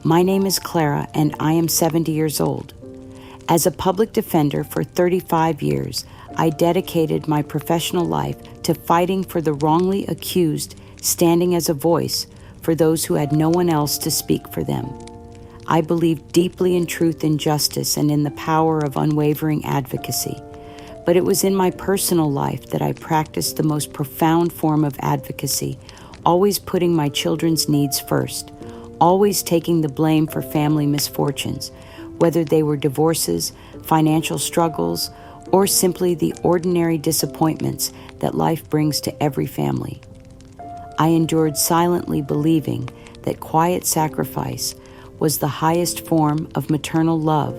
My name is Clara, and I am 70 years old. As a public defender for 35 years, I dedicated my professional life to fighting for the wrongly accused, standing as a voice for those who had no one else to speak for them. I believe deeply in truth and justice and in the power of unwavering advocacy. But it was in my personal life that I practiced the most profound form of advocacy, always putting my children's needs first, always taking the blame for family misfortunes, whether they were divorces, financial struggles, or simply the ordinary disappointments that life brings to every family. I endured silently believing that quiet sacrifice was the highest form of maternal love,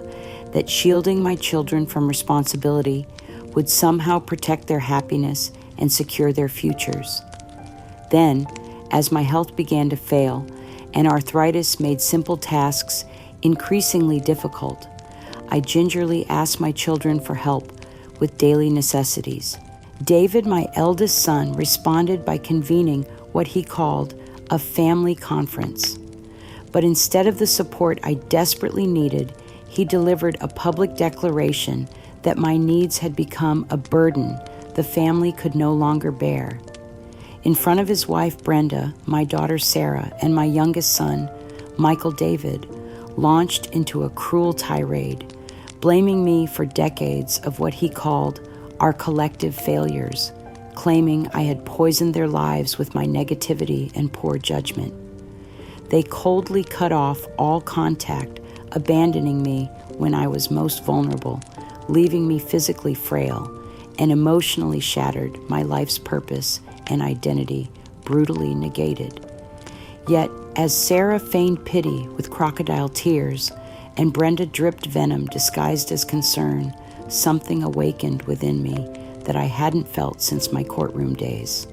that shielding my children from responsibility would somehow protect their happiness and secure their futures. Then, as my health began to fail and arthritis made simple tasks increasingly difficult, I gingerly asked my children for help with daily necessities. David, my eldest son, responded by convening what he called a family conference. But instead of the support I desperately needed, he delivered a public declaration that my needs had become a burden the family could no longer bear. In front of his wife Brenda, my daughter Sarah, and my youngest son, Michael David, launched into a cruel tirade, blaming me for decades of what he called our collective failures, claiming I had poisoned their lives with my negativity and poor judgment. They coldly cut off all contact, abandoning me when I was most vulnerable, leaving me physically frail, and emotionally shattered, my life's purpose and identity brutally negated. Yet, as Sarah feigned pity with crocodile tears, and Brenda dripped venom disguised as concern, something awakened within me that I hadn't felt since my courtroom days.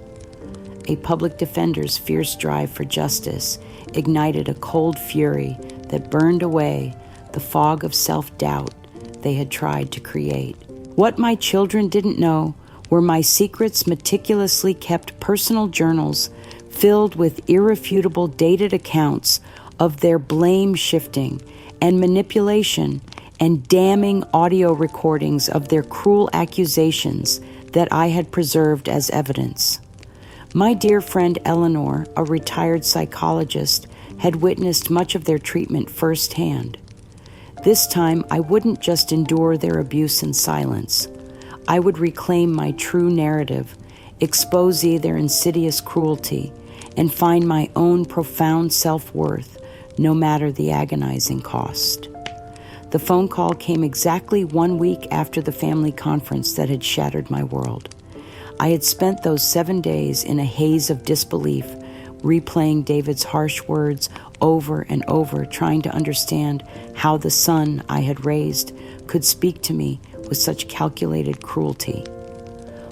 A public defender's fierce drive for justice ignited a cold fury that burned away the fog of self-doubt they had tried to create. What my children didn't know were my secret's meticulously kept personal journals filled with irrefutable dated accounts of their blame shifting and manipulation, and damning audio recordings of their cruel accusations that I had preserved as evidence. My dear friend Eleanor, a retired psychologist, had witnessed much of their treatment firsthand. This time, I wouldn't just endure their abuse in silence. I would reclaim my true narrative, expose their insidious cruelty, and find my own profound self-worth, no matter the agonizing cost. The phone call came exactly 1 week after the family conference that had shattered my world. I had spent those 7 days in a haze of disbelief, replaying David's harsh words over and over, trying to understand how the son I had raised could speak to me with such calculated cruelty.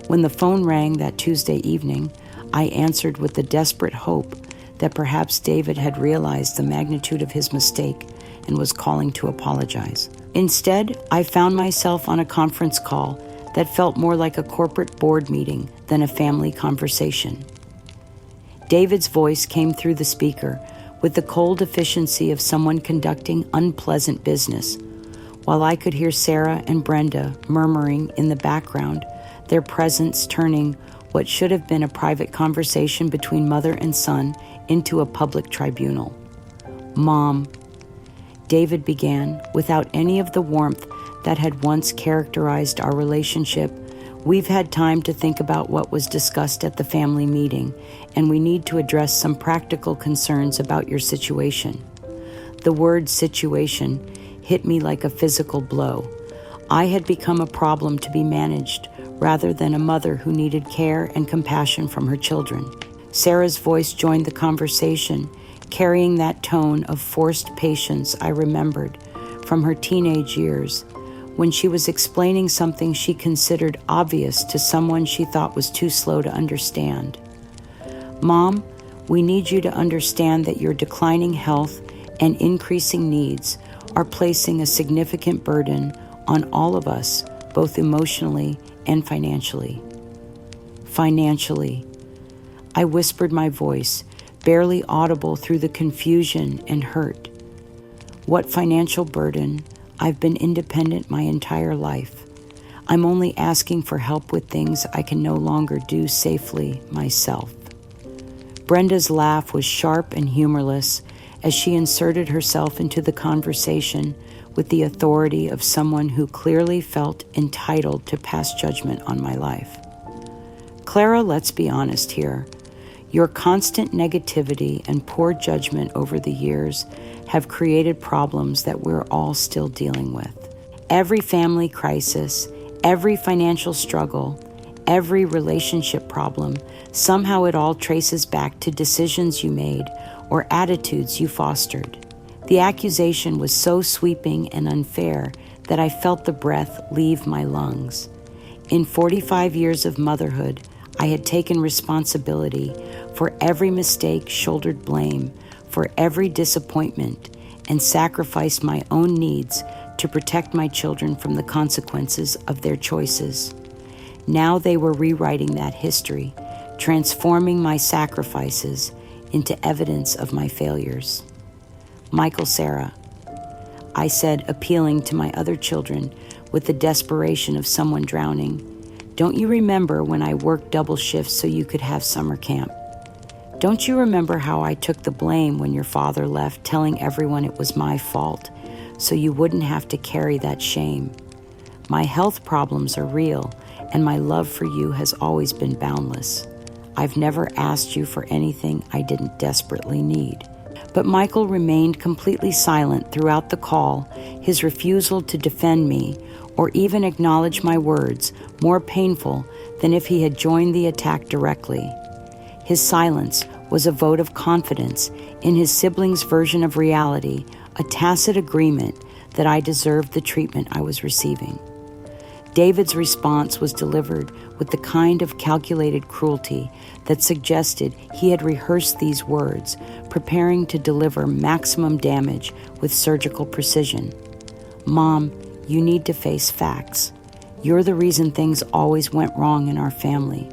When the phone rang that Tuesday evening, I answered with the desperate hope that perhaps David had realized the magnitude of his mistake and was calling to apologize. Instead, I found myself on a conference call that felt more like a corporate board meeting than a family conversation. David's voice came through the speaker with the cold efficiency of someone conducting unpleasant business, while I could hear Sarah and Brenda murmuring in the background, their presence turning what should have been a private conversation between mother and son into a public tribunal. "Mom," David began, without any of the warmth that had once characterized our relationship, "we've had time to think about what was discussed at the family meeting, and we need to address some practical concerns about your situation." The word situation hit me like a physical blow. I had become a problem to be managed rather than a mother who needed care and compassion from her children. Sarah's voice joined the conversation, carrying that tone of forced patience I remembered from her teenage years, when she was explaining something she considered obvious to someone she thought was too slow to understand. "Mom, we need you to understand that your declining health and increasing needs are placing a significant burden on all of us, both emotionally and financially." Financially. I whispered my voice, barely audible through the confusion and hurt. What financial burden? I've been independent my entire life. I'm only asking for help with things I can no longer do safely myself. Brenda's laugh was sharp and humorless as she inserted herself into the conversation with the authority of someone who clearly felt entitled to pass judgment on my life. Clara, let's be honest here. Your constant negativity and poor judgment over the years have created problems that we're all still dealing with. Every family crisis, every financial struggle, every relationship problem, somehow it all traces back to decisions you made or attitudes you fostered. The accusation was so sweeping and unfair that I felt the breath leave my lungs. In 45 years of motherhood, I had taken responsibility for every mistake, shouldered blame for every disappointment, and sacrificed my own needs to protect my children from the consequences of their choices. Now they were rewriting that history, transforming my sacrifices into evidence of my failures. Michael, Sarah, I said, appealing to my other children with the desperation of someone drowning. Don't you remember when I worked double shifts so you could have summer camp? Don't you remember how I took the blame when your father left, telling everyone it was my fault, so you wouldn't have to carry that shame? My health problems are real, and my love for you has always been boundless. I've never asked you for anything I didn't desperately need. But Michael remained completely silent throughout the call, his refusal to defend me or even acknowledge my words more painful than if he had joined the attack directly. His silence was a vote of confidence in his siblings' version of reality, a tacit agreement that I deserved the treatment I was receiving. David's response was delivered with the kind of calculated cruelty that suggested he had rehearsed these words, preparing to deliver maximum damage with surgical precision. Mom, you need to face facts. You're the reason things always went wrong in our family.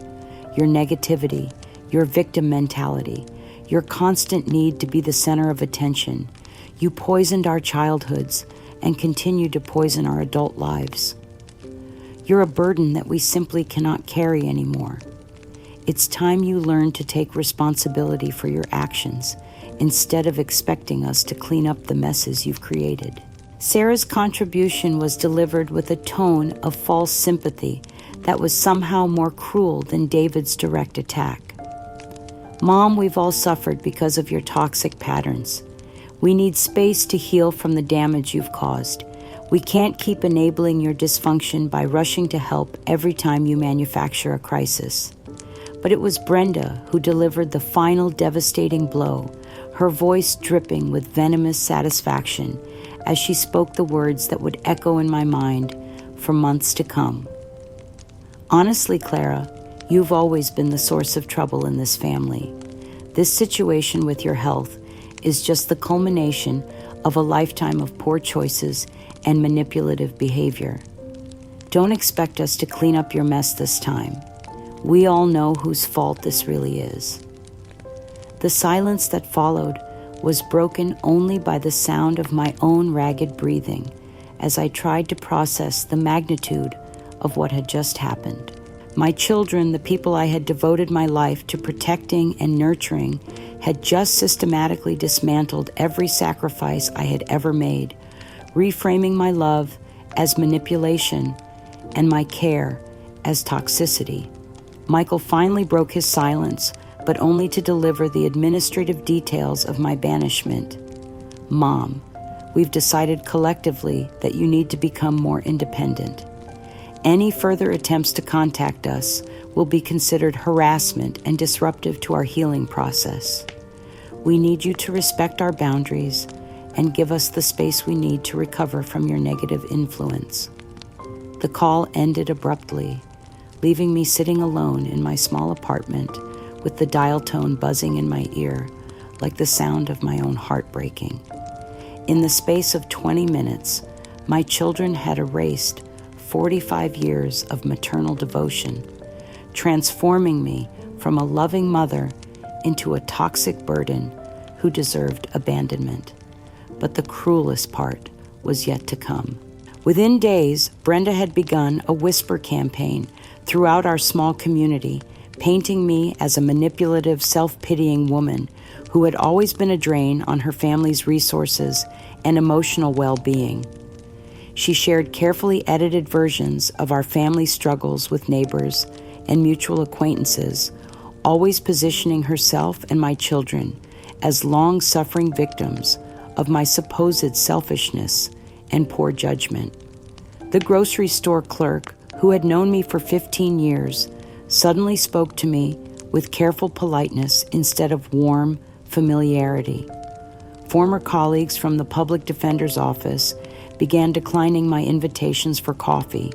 Your negativity, your victim mentality, your constant need to be the center of attention. You poisoned our childhoods and continue to poison our adult lives. You're a burden that we simply cannot carry anymore. It's time you learn to take responsibility for your actions instead of expecting us to clean up the messes you've created. Sarah's contribution was delivered with a tone of false sympathy that was somehow more cruel than David's direct attack. Mom, we've all suffered because of your toxic patterns. We need space to heal from the damage you've caused. We can't keep enabling your dysfunction by rushing to help every time you manufacture a crisis. But it was Brenda who delivered the final devastating blow, her voice dripping with venomous satisfaction as she spoke the words that would echo in my mind for months to come. Honestly, Clara, you've always been the source of trouble in this family. This situation with your health is just the culmination of a lifetime of poor choices and manipulative behavior. Don't expect us to clean up your mess this time. We all know whose fault this really is. The silence that followed was broken only by the sound of my own ragged breathing as I tried to process the magnitude of what had just happened. My children, the people I had devoted my life to protecting and nurturing, had just systematically dismantled every sacrifice I had ever made, reframing my love as manipulation and my care as toxicity. Michael finally broke his silence, but only to deliver the administrative details of my banishment. Mom, we've decided collectively that you need to become more independent. Any further attempts to contact us will be considered harassment and disruptive to our healing process. We need you to respect our boundaries and give us the space we need to recover from your negative influence. The call ended abruptly, leaving me sitting alone in my small apartment with the dial tone buzzing in my ear like the sound of my own heart breaking. In the space of 20 minutes, my children had erased 45 years of maternal devotion, transforming me from a loving mother into a toxic burden who deserved abandonment. But the cruelest part was yet to come. Within days, Brenda had begun a whisper campaign throughout our small community, painting me as a manipulative, self-pitying woman who had always been a drain on her family's resources and emotional well-being. She shared carefully edited versions of our family struggles with neighbors and mutual acquaintances, always positioning herself and my children as long-suffering victims of my supposed selfishness and poor judgment. The grocery store clerk, who had known me for 15 years, suddenly spoke to me with careful politeness instead of warm familiarity. Former colleagues from the public defender's office began declining my invitations for coffee,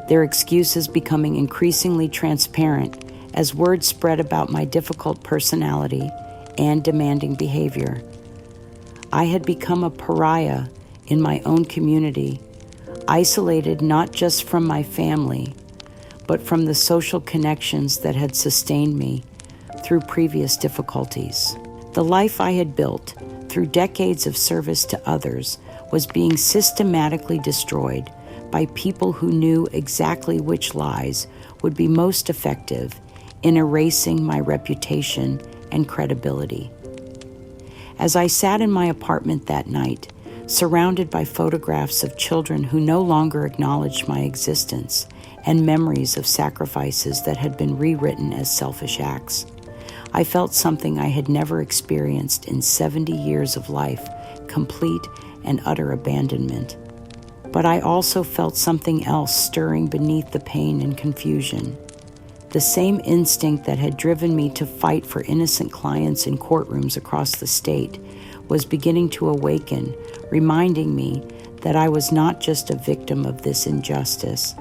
their excuses becoming increasingly transparent as word spread about my difficult personality and demanding behavior. I had become a pariah in my own community, isolated not just from my family, but from the social connections that had sustained me through previous difficulties. The life I had built through decades of service to others was being systematically destroyed by people who knew exactly which lies would be most effective in erasing my reputation and credibility. As I sat in my apartment that night, surrounded by photographs of children who no longer acknowledged my existence and memories of sacrifices that had been rewritten as selfish acts, I felt something I had never experienced in 70 years of life, complete and utter abandonment. But I also felt something else stirring beneath the pain and confusion. The same instinct that had driven me to fight for innocent clients in courtrooms across the state was beginning to awaken, reminding me that I was not just a victim of this injustice.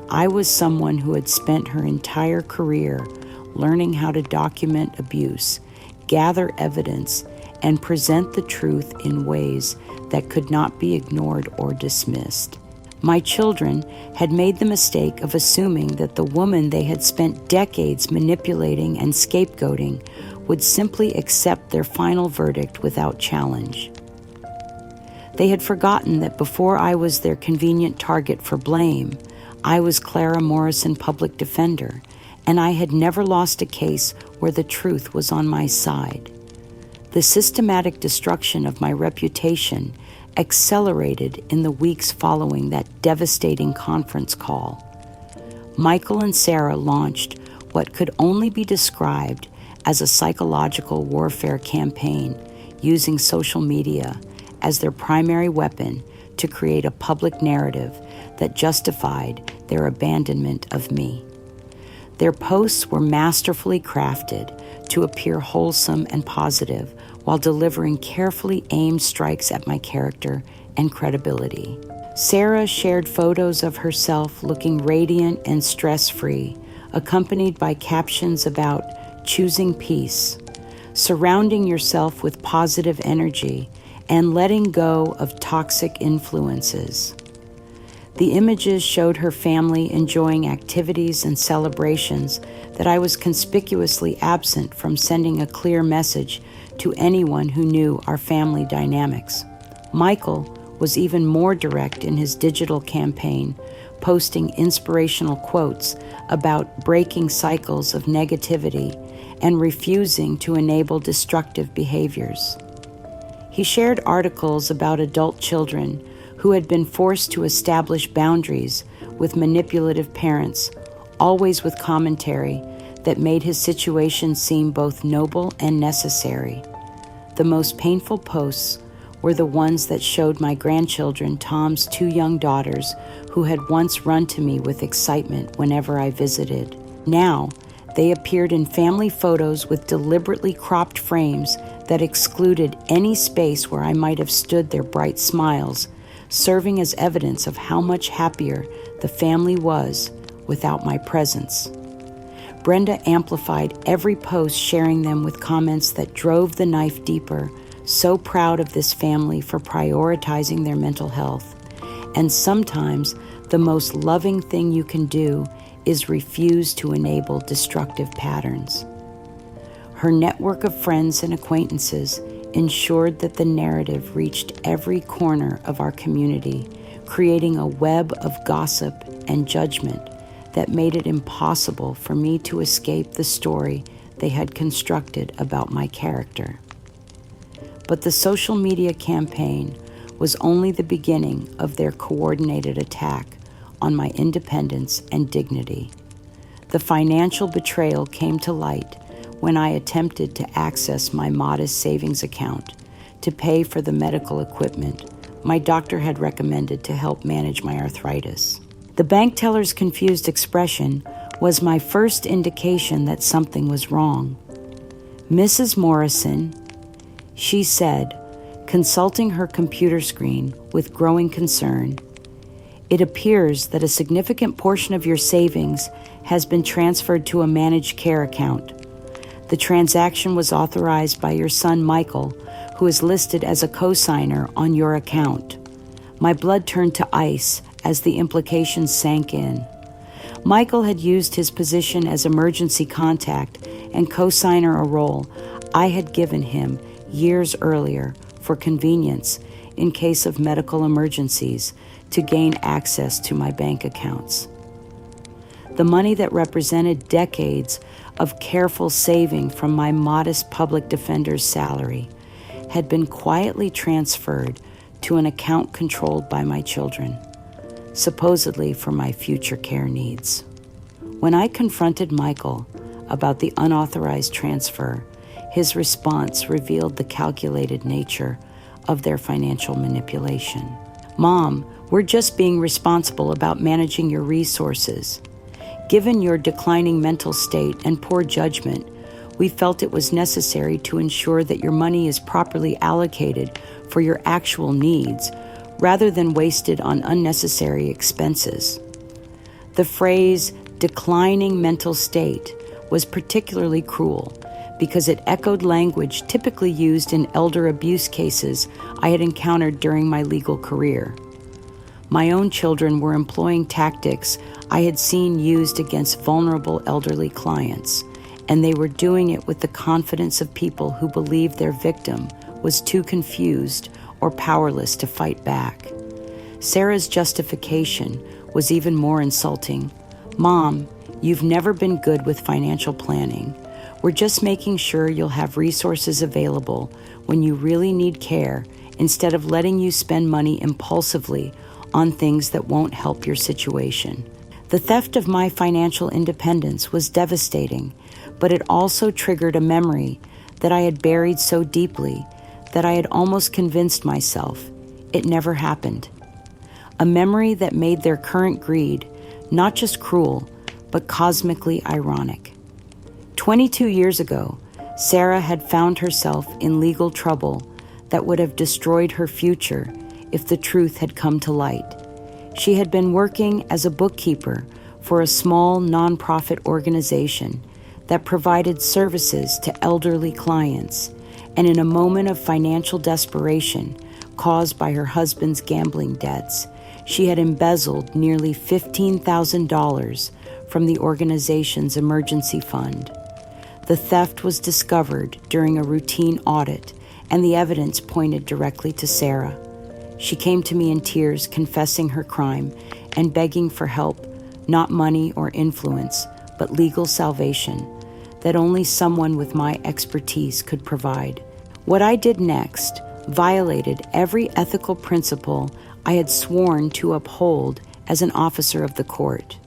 I was someone who had spent her entire career learning how to document abuse, gather evidence, and present the truth in ways that could not be ignored or dismissed. My children had made the mistake of assuming that the woman they had spent decades manipulating and scapegoating would simply accept their final verdict without challenge. They had forgotten that before I was their convenient target for blame, I was Clara Morrison, public defender, and I had never lost a case where the truth was on my side. The systematic destruction of my reputation accelerated in the weeks following that devastating conference call. Michael and Sarah launched what could only be described as a psychological warfare campaign, using social media as their primary weapon to create a public narrative that justified their abandonment of me. Their posts were masterfully crafted to appear wholesome and positive while delivering carefully aimed strikes at my character and credibility. Sarah shared photos of herself looking radiant and stress-free, accompanied by captions about choosing peace, surrounding yourself with positive energy, and letting go of toxic influences. The images showed her family enjoying activities and celebrations that I was conspicuously absent from sending a clear message to anyone who knew our family dynamics. Michael was even more direct in his digital campaign, posting inspirational quotes about breaking cycles of negativity and refusing to enable destructive behaviors. He shared articles about adult children who had been forced to establish boundaries with manipulative parents, always with commentary that made his situation seem both noble and necessary. The most painful posts were the ones that showed my grandchildren Tom's 2 young daughters who had once run to me with excitement whenever I visited. Now, they appeared in family photos with deliberately cropped frames that excluded any space where I might have stood their bright smiles, serving as evidence of how much happier the family was without my presence. Brenda amplified every post, sharing them with comments that drove the knife deeper, so proud of this family for prioritizing their mental health. And sometimes the most loving thing you can do is refuse to enable destructive patterns. Her network of friends and acquaintances ensured that the narrative reached every corner of our community, creating a web of gossip and judgment that made it impossible for me to escape the story they had constructed about my character. But the social media campaign was only the beginning of their coordinated attack on my independence and dignity. The financial betrayal came to light when I attempted to access my modest savings account to pay for the medical equipment my doctor had recommended to help manage my arthritis. The bank teller's confused expression was my first indication that something was wrong. "Mrs. Morrison," she said, consulting her computer screen with growing concern, "it appears that a significant portion of your savings has been transferred to a managed care account. The transaction was authorized by your son Michael, who is listed as a co-signer on your account." My blood turned to ice as the implications sank in. Michael had used his position as emergency contact and co-signer, a role I had given him years earlier for convenience in case of medical emergencies to gain access to my bank accounts. The money that represented decades of careful saving from my modest public defender's salary had been quietly transferred to an account controlled by my children, supposedly for my future care needs. When I confronted Michael about the unauthorized transfer, his response revealed the calculated nature of their financial manipulation. "Mom, we're just being responsible about managing your resources. Given your declining mental state and poor judgment, we felt it was necessary to ensure that your money is properly allocated for your actual needs, rather than wasted on unnecessary expenses." The phrase "declining mental state" was particularly cruel because it echoed language typically used in elder abuse cases I had encountered during my legal career. My own children were employing tactics I had seen used against vulnerable elderly clients, and they were doing it with the confidence of people who believed their victim was too confused or powerless to fight back. Sarah's justification was even more insulting. "Mom, you've never been good with financial planning. We're just making sure you'll have resources available when you really need care, instead of letting you spend money impulsively on things that won't help your situation." The theft of my financial independence was devastating, but it also triggered a memory that I had buried so deeply that I had almost convinced myself it never happened. A memory that made their current greed not just cruel, but cosmically ironic. 22 years ago, Sarah had found herself in legal trouble that would have destroyed her future if the truth had come to light. She had been working as a bookkeeper for a small nonprofit organization that provided services to elderly clients, and in a moment of financial desperation caused by her husband's gambling debts, she had embezzled nearly $15,000 from the organization's emergency fund. The theft was discovered during a routine audit, and the evidence pointed directly to Sarah. She came to me in tears, confessing her crime and begging for help, not money or influence, but legal salvation that only someone with my expertise could provide. What I did next violated every ethical principle I had sworn to uphold as an officer of the court.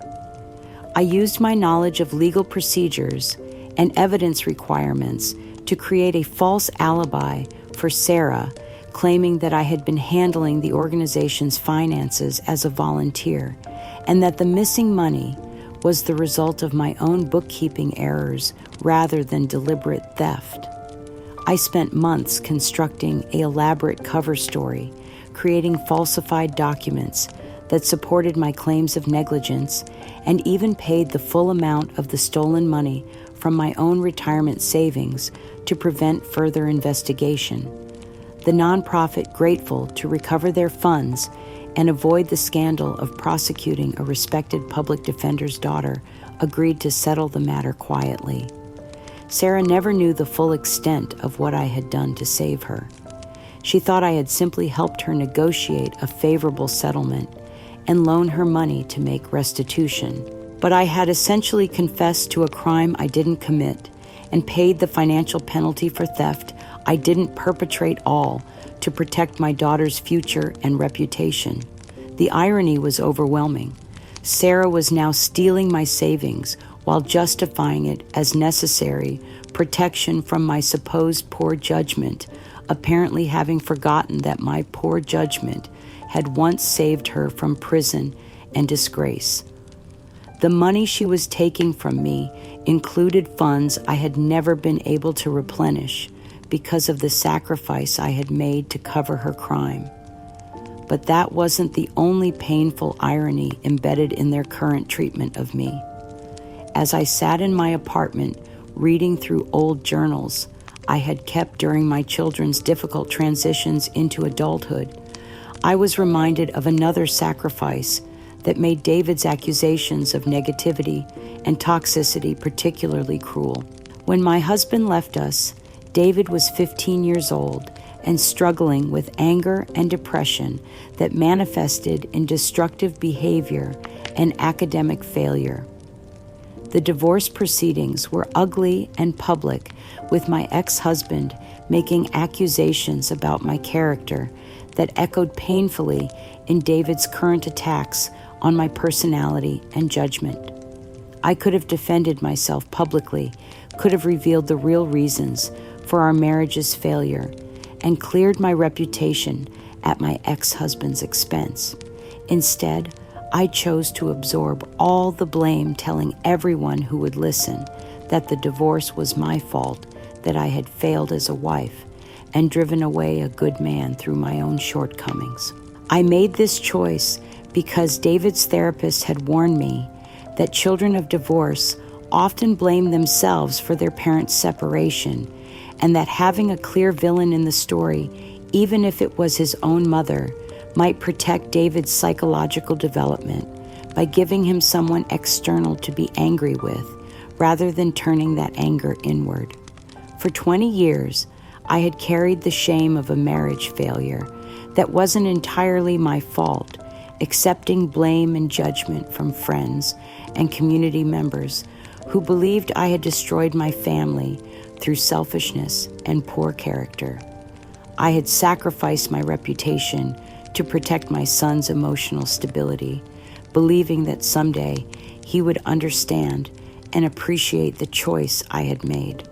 I used my knowledge of legal procedures and evidence requirements to create a false alibi for Sarah, claiming that I had been handling the organization's finances as a volunteer, and that the missing money was the result of my own bookkeeping errors rather than deliberate theft. I spent months constructing an elaborate cover story, creating falsified documents that supported my claims of negligence, and even paid the full amount of the stolen money from my own retirement savings to prevent further investigation. The nonprofit, grateful to recover their funds and avoid the scandal of prosecuting a respected public defender's daughter, agreed to settle the matter quietly. Sarah never knew the full extent of what I had done to save her. She thought I had simply helped her negotiate a favorable settlement and loan her money to make restitution. But I had essentially confessed to a crime I didn't commit and paid the financial penalty for theft I didn't perpetrate, all to protect my daughter's future and reputation. The irony was overwhelming. Sarah was now stealing my savings while justifying it as necessary protection from my supposed poor judgment, apparently having forgotten that my poor judgment had once saved her from prison and disgrace. The money she was taking from me included funds I had never been able to replenish because of the sacrifice I had made to cover her crime. But that wasn't the only painful irony embedded in their current treatment of me. As I sat in my apartment reading through old journals I had kept during my children's difficult transitions into adulthood, I was reminded of another sacrifice that made David's accusations of negativity and toxicity particularly cruel. When my husband left us, David was 15 years old and struggling with anger and depression that manifested in destructive behavior and academic failure. The divorce proceedings were ugly and public, with my ex-husband making accusations about my character that echoed painfully in David's current attacks on my personality and judgment. I could have defended myself publicly, could have revealed the real reasons for our marriage's failure, and cleared my reputation at my ex-husband's expense. Instead, I chose to absorb all the blame, telling everyone who would listen that the divorce was my fault, that I had failed as a wife and driven away a good man through my own shortcomings. I made this choice because David's therapist had warned me that children of divorce often blame themselves for their parents' separation, and that having a clear villain in the story, even if it was his own mother, might protect David's psychological development by giving him someone external to be angry with, rather than turning that anger inward. For 20 years, I had carried the shame of a marriage failure that wasn't entirely my fault, accepting blame and judgment from friends and community members who believed I had destroyed my family through selfishness and poor character. I had sacrificed my reputation to protect my son's emotional stability, believing that someday he would understand and appreciate the choice I had made.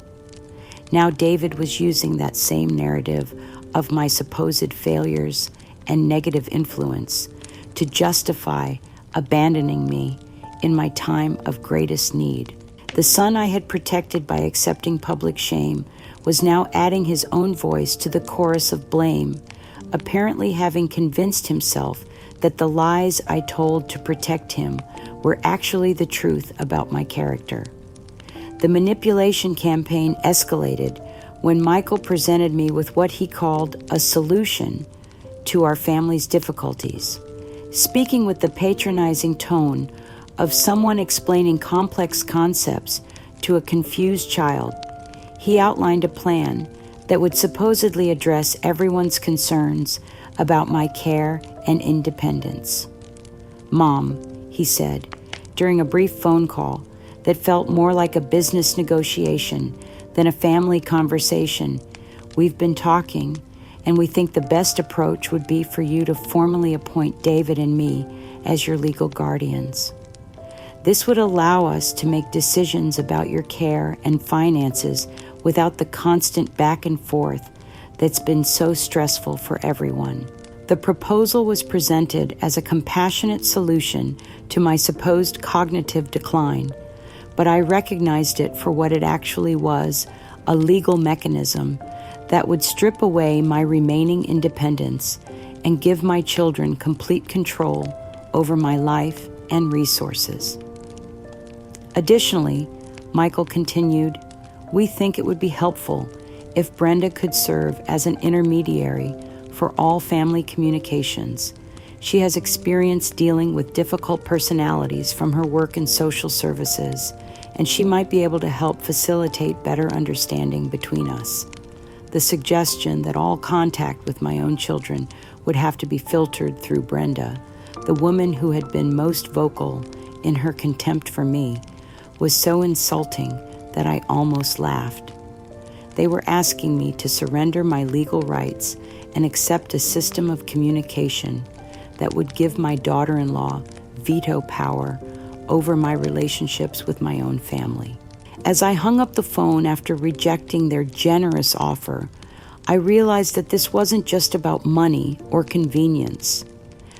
Now David was using that same narrative of my supposed failures and negative influence to justify abandoning me in my time of greatest need. The son I had protected by accepting public shame was now adding his own voice to the chorus of blame, apparently having convinced himself that the lies I told to protect him were actually the truth about my character. The manipulation campaign escalated when Michael presented me with what he called a solution to our family's difficulties. Speaking with the patronizing tone of someone explaining complex concepts to a confused child, he outlined a plan that would supposedly address everyone's concerns about my care and independence. "Mom," he said, during a brief phone call that felt more like a business negotiation than a family conversation, "we've been talking, and we think the best approach would be for you to formally appoint David and me as your legal guardians. This would allow us to make decisions about your care and finances without the constant back and forth that's been so stressful for everyone." The proposal was presented as a compassionate solution to my supposed cognitive decline, but I recognized it for what it actually was, a legal mechanism that would strip away my remaining independence and give my children complete control over my life and resources. Additionally, Michael continued, "We think it would be helpful if Brenda could serve as an intermediary for all family communications. She has experience dealing with difficult personalities from her work in social services, and she might be able to help facilitate better understanding between us. The suggestion that all contact with my own children would have to be filtered through Brenda, the woman who had been most vocal in her contempt for me, was so insulting that I almost laughed. They were asking me to surrender my legal rights and accept a system of communication that would give my daughter-in-law veto power over my relationships with my own family. As I hung up the phone after rejecting their generous offer, I realized that this wasn't just about money or convenience.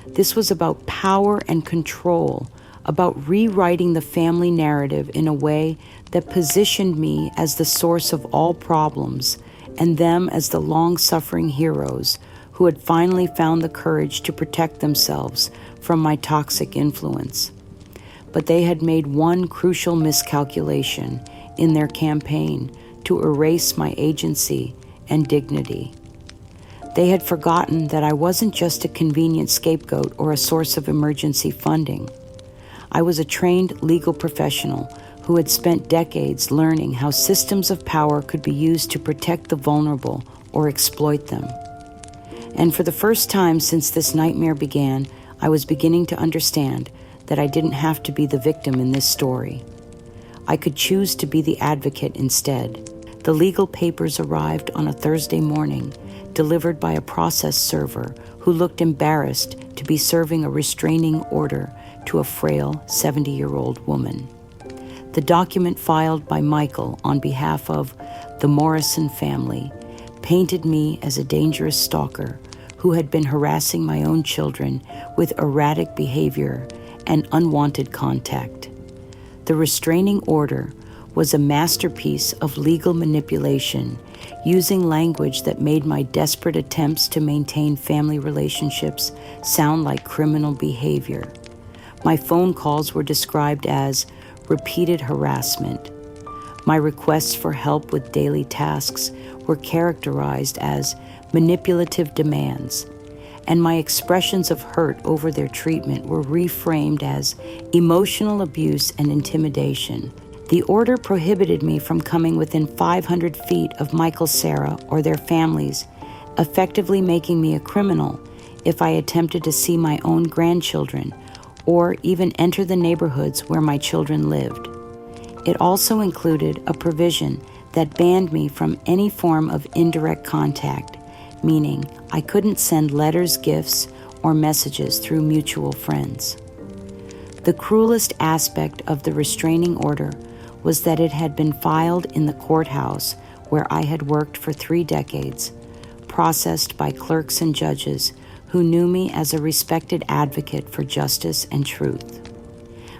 This was about power and control, about rewriting the family narrative in a way that positioned me as the source of all problems and them as the long-suffering heroes who had finally found the courage to protect themselves from my toxic influence. But they had made one crucial miscalculation in their campaign to erase my agency and dignity. They had forgotten that I wasn't just a convenient scapegoat or a source of emergency funding. I was a trained legal professional who had spent decades learning how systems of power could be used to protect the vulnerable or exploit them. And for the first time since this nightmare began, I was beginning to understand that I didn't have to be the victim in this story. I could choose to be the advocate instead. The legal papers arrived on a Thursday morning, delivered by a process server who looked embarrassed to be serving a restraining order to a frail 70-year-old woman. The document filed by Michael on behalf of the Morrison family painted me as a dangerous stalker who had been harassing my own children with erratic behavior and unwanted contact. The restraining order was a masterpiece of legal manipulation, using language that made my desperate attempts to maintain family relationships sound like criminal behavior. My phone calls were described as repeated harassment. My requests for help with daily tasks were characterized as manipulative demands, and my expressions of hurt over their treatment were reframed as emotional abuse and intimidation. The order prohibited me from coming within 500 feet of Michael, Sarah, or their families, effectively making me a criminal if I attempted to see my own grandchildren or even enter the neighborhoods where my children lived. It also included a provision that banned me from any form of indirect contact, meaning I couldn't send letters, gifts, or messages through mutual friends. The cruelest aspect of the restraining order was that it had been filed in the courthouse where I had worked for 3 decades, processed by clerks and judges who knew me as a respected advocate for justice and truth.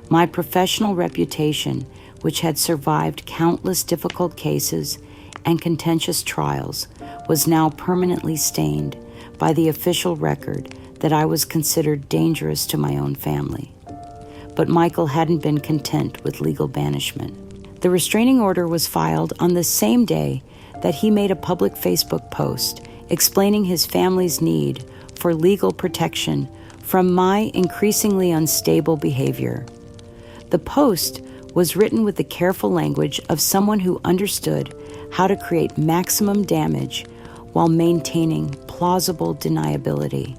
My professional reputation, which had survived countless difficult cases and contentious trials, was now permanently stained by the official record that I was considered dangerous to my own family. But Michael hadn't been content with legal banishment. The restraining order was filed on the same day that he made a public Facebook post explaining his family's need for legal protection from my increasingly unstable behavior. The post was written with the careful language of someone who understood how to create maximum damage while maintaining plausible deniability.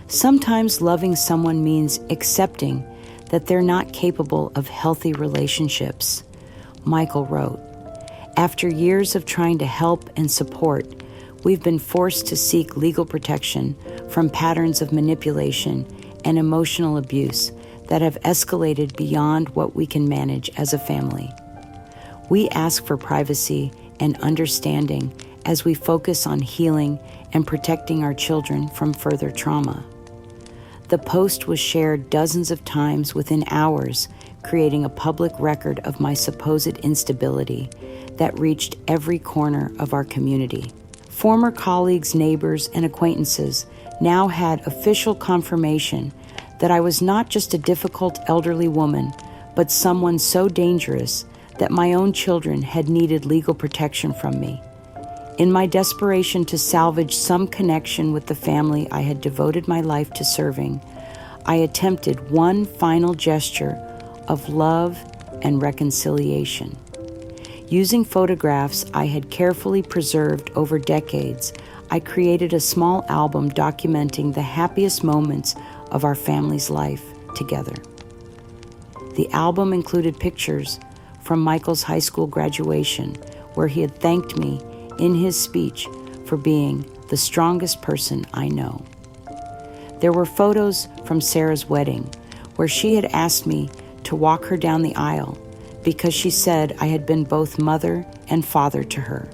Sometimes loving someone means accepting that they're not capable of healthy relationships, Michael wrote. After years of trying to help and support, we've been forced to seek legal protection from patterns of manipulation and emotional abuse that have escalated beyond what we can manage as a family. We ask for privacy and understanding as we focus on healing and protecting our children from further trauma. The post was shared dozens of times within hours, creating a public record of my supposed instability that reached every corner of our community. Former colleagues, neighbors, and acquaintances now had official confirmation that I was not just a difficult elderly woman, but someone so dangerous that my own children had needed legal protection from me. In my desperation to salvage some connection with the family I had devoted my life to serving, I attempted one final gesture of love and reconciliation. Using photographs I had carefully preserved over decades, I created a small album documenting the happiest moments of our family's life together. The album included pictures from Michael's high school graduation, where he had thanked me in his speech for being the strongest person I know. There were photos from Sarah's wedding, where she had asked me to walk her down the aisle because she said I had been both mother and father to her.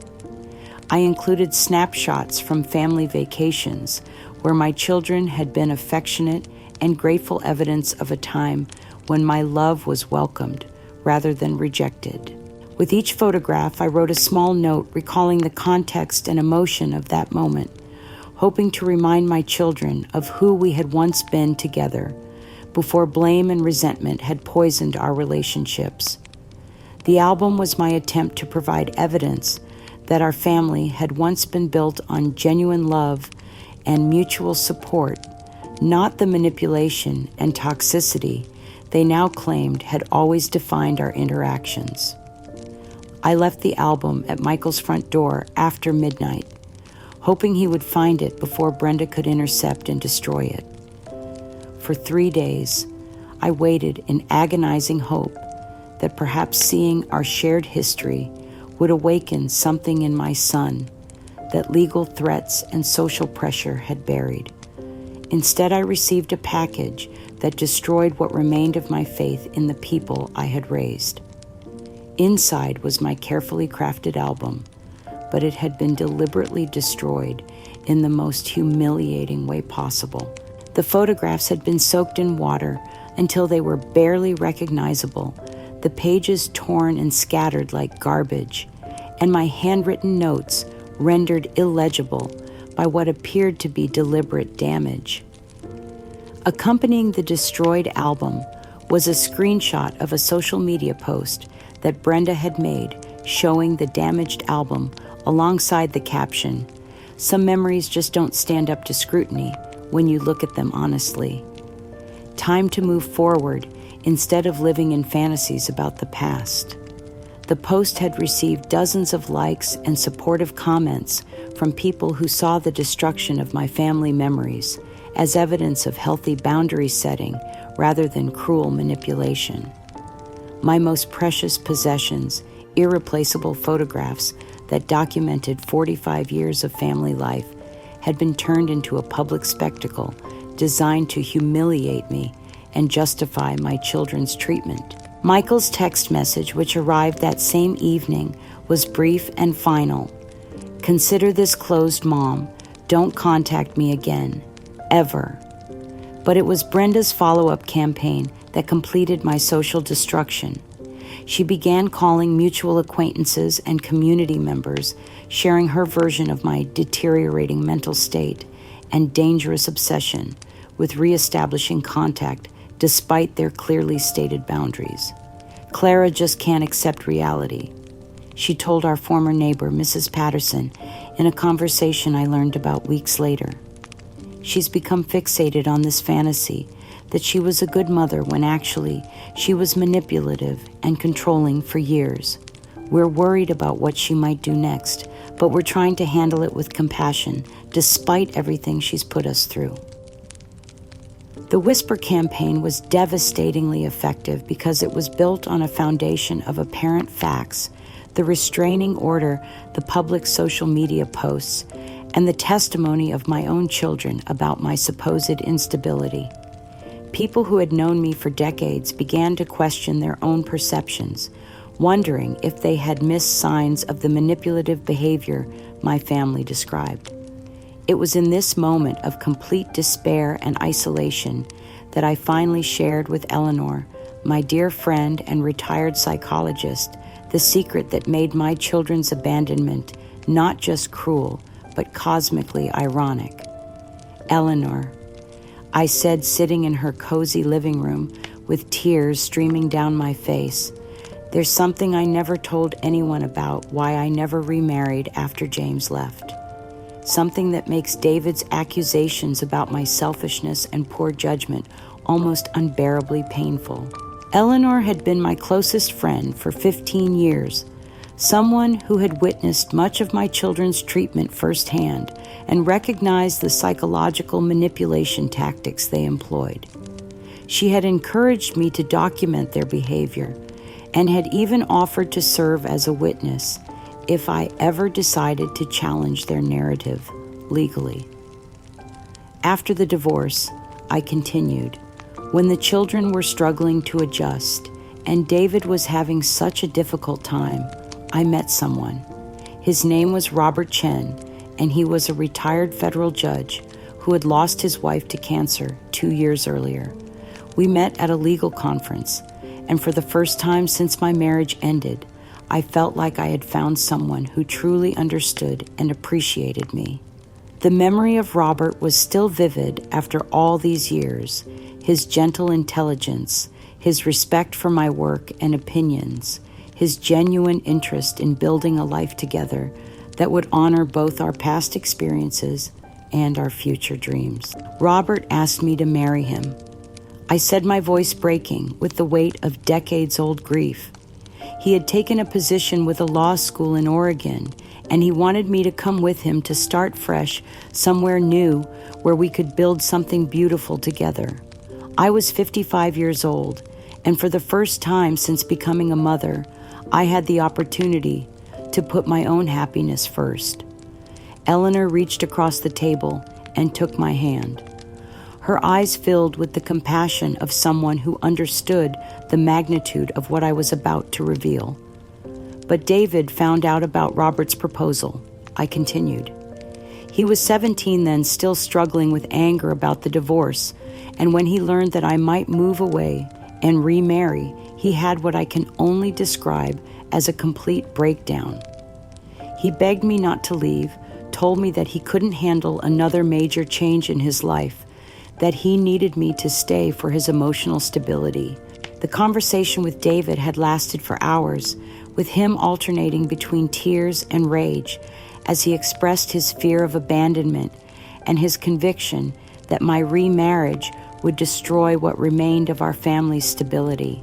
I included snapshots from family vacations where my children had been affectionate and grateful evidence of a time when my love was welcomed rather than rejected. With each photograph, I wrote a small note recalling the context and emotion of that moment, hoping to remind my children of who we had once been together before blame and resentment had poisoned our relationships. The album was my attempt to provide evidence that our family had once been built on genuine love and mutual support, not the manipulation and toxicity they now claimed had always defined our interactions. I left the album at Michael's front door after midnight, hoping he would find it before Brenda could intercept and destroy it. For 3 days, I waited in agonizing hope that perhaps seeing our shared history would awaken something in my son that legal threats and social pressure had buried. Instead, I received a package that destroyed what remained of my faith in the people I had raised. Inside was my carefully crafted album, but it had been deliberately destroyed in the most humiliating way possible. The photographs had been soaked in water until they were barely recognizable, the pages torn and scattered like garbage, and my handwritten notes rendered illegible by what appeared to be deliberate damage. Accompanying the destroyed album was a screenshot of a social media post that Brenda had made showing the damaged album alongside the caption, "Some memories just don't stand up to scrutiny when you look at them honestly. Time to move forward instead of living in fantasies about the past." The post had received dozens of likes and supportive comments from people who saw the destruction of my family memories as evidence of healthy boundary setting rather than cruel manipulation. My most precious possessions, irreplaceable photographs that documented 45 years of family life, had been turned into a public spectacle designed to humiliate me and justify my children's treatment. Michael's text message, which arrived that same evening, was brief and final. "Consider this closed, Mom. Don't contact me again. Ever." But it was Brenda's follow-up campaign that completed my social destruction. She began calling mutual acquaintances and community members, sharing her version of my deteriorating mental state and dangerous obsession with reestablishing contact despite their clearly stated boundaries. "Clara just can't accept reality," she told our former neighbor, Mrs. Patterson, in a conversation I learned about weeks later. "She's become fixated on this fantasy that she was a good mother when actually she was manipulative and controlling for years. We're worried about what she might do next, but we're trying to handle it with compassion despite everything she's put us through." The Whisper campaign was devastatingly effective because it was built on a foundation of apparent facts, the restraining order, the public social media posts, and the testimony of my own children about my supposed instability. People who had known me for decades began to question their own perceptions, wondering if they had missed signs of the manipulative behavior my family described. It was in this moment of complete despair and isolation that I finally shared with Eleanor, my dear friend and retired psychologist, the secret that made my children's abandonment not just cruel, but cosmically ironic. "Eleanor," I said, sitting in her cozy living room with tears streaming down my face, There's something I never told anyone about why I never remarried after James left. Something that makes David's accusations about my selfishness and poor judgment almost unbearably painful. Eleanor had been my closest friend for 15 years, someone who had witnessed much of my children's treatment firsthand and recognized the psychological manipulation tactics they employed. She had encouraged me to document their behavior and had even offered to serve as a witness if I ever decided to challenge their narrative legally. After the divorce, I continued. When the children were struggling to adjust and David was having such a difficult time, I met someone. His name was Robert Chen, and he was a retired federal judge who had lost his wife to cancer 2 years earlier. We met at a legal conference, and for the first time since my marriage ended, I felt like I had found someone who truly understood and appreciated me. The memory of Robert was still vivid after all these years. His gentle intelligence, his respect for my work and opinions, his genuine interest in building a life together that would honor both our past experiences and our future dreams. Robert asked me to marry him. I said, my voice breaking with the weight of decades-old grief. He had taken a position with a law school in Oregon, and he wanted me to come with him to start fresh somewhere new where we could build something beautiful together. I was 55 years old, and for the first time since becoming a mother, I had the opportunity to put my own happiness first. Eleanor reached across the table and took my hand. Her eyes filled with the compassion of someone who understood the magnitude of what I was about to reveal. But David found out about Robert's proposal. I continued. He was 17 then, still struggling with anger about the divorce, and when he learned that I might move away and remarry, he had what I can only describe as a complete breakdown. He begged me not to leave, told me that he couldn't handle another major change in his life, that he needed me to stay for his emotional stability. The conversation with David had lasted for hours, with him alternating between tears and rage as he expressed his fear of abandonment and his conviction that my remarriage would destroy what remained of our family's stability.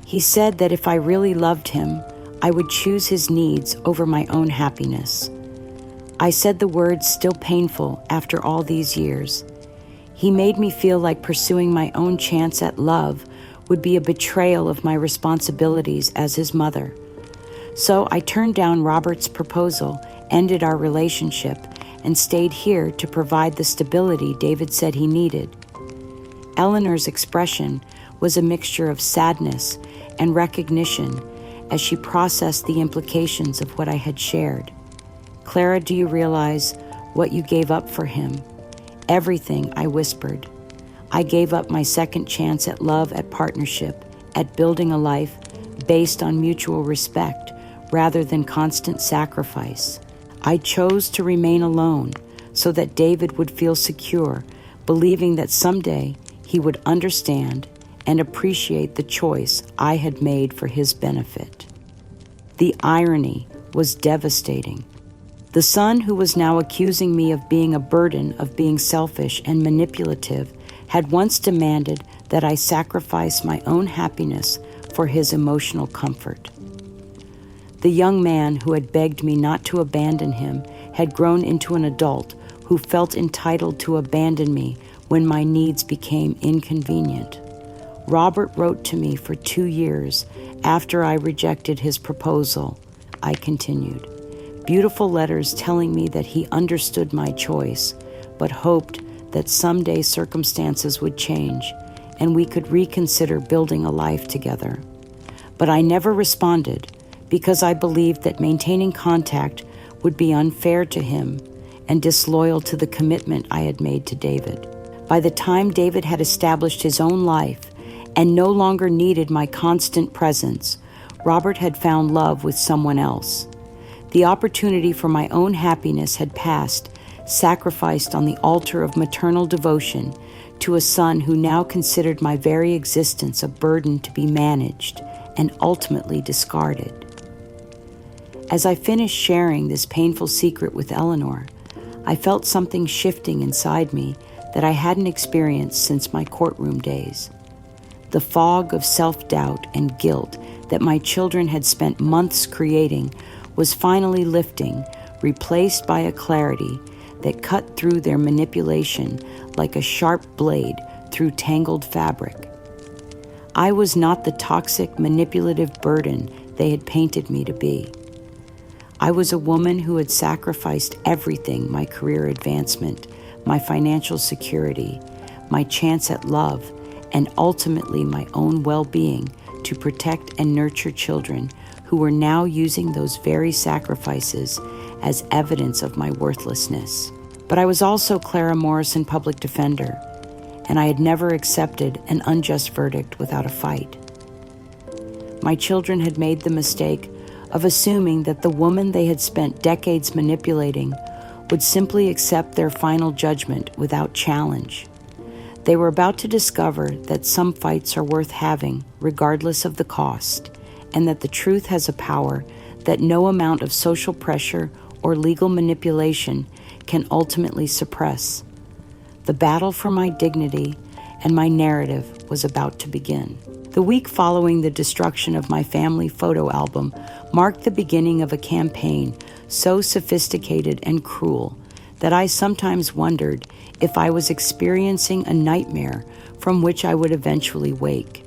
He said that if I really loved him, I would choose his needs over my own happiness. I said the words still painful after all these years. He made me feel like pursuing my own chance at love would be a betrayal of my responsibilities as his mother. So I turned down Robert's proposal, ended our relationship, and stayed here to provide the stability David said he needed. Eleanor's expression was a mixture of sadness and recognition as she processed the implications of what I had shared. Clara, do you realize what you gave up for him? Everything, I whispered. I gave up my second chance at love, at partnership, at building a life based on mutual respect rather than constant sacrifice. I chose to remain alone so that David would feel secure, believing that someday he would understand and appreciate the choice I had made for his benefit. The irony was devastating. The son who was now accusing me of being a burden, of being selfish and manipulative, had once demanded that I sacrifice my own happiness for his emotional comfort. The young man who had begged me not to abandon him had grown into an adult who felt entitled to abandon me when my needs became inconvenient. Robert wrote to me for 2 years after I rejected his proposal. I continued. Beautiful letters telling me that he understood my choice, but hoped that someday circumstances would change and we could reconsider building a life together. But I never responded because I believed that maintaining contact would be unfair to him and disloyal to the commitment I had made to David. By the time David had established his own life and no longer needed my constant presence, Robert had found love with someone else. The opportunity for my own happiness had passed, sacrificed on the altar of maternal devotion to a son who now considered my very existence a burden to be managed and ultimately discarded. As I finished sharing this painful secret with Eleanor, I felt something shifting inside me that I hadn't experienced since my courtroom days. The fog of self-doubt and guilt that my children had spent months creating was finally lifting, replaced by a clarity that cut through their manipulation like a sharp blade through tangled fabric. I was not the toxic, manipulative burden they had painted me to be. I was a woman who had sacrificed everything: my career advancement, my financial security, my chance at love, and ultimately my own well-being to protect and nurture children who were now using those very sacrifices as evidence of my worthlessness. But I was also Clara Morrison, public defender, and I had never accepted an unjust verdict without a fight. My children had made the mistake of assuming that the woman they had spent decades manipulating would simply accept their final judgment without challenge. They were about to discover that some fights are worth having regardless of the cost, and that the truth has a power that no amount of social pressure or legal manipulation can ultimately suppress. The battle for my dignity and my narrative was about to begin. The week following the destruction of my family photo album marked the beginning of a campaign so sophisticated and cruel that I sometimes wondered if I was experiencing a nightmare from which I would eventually wake.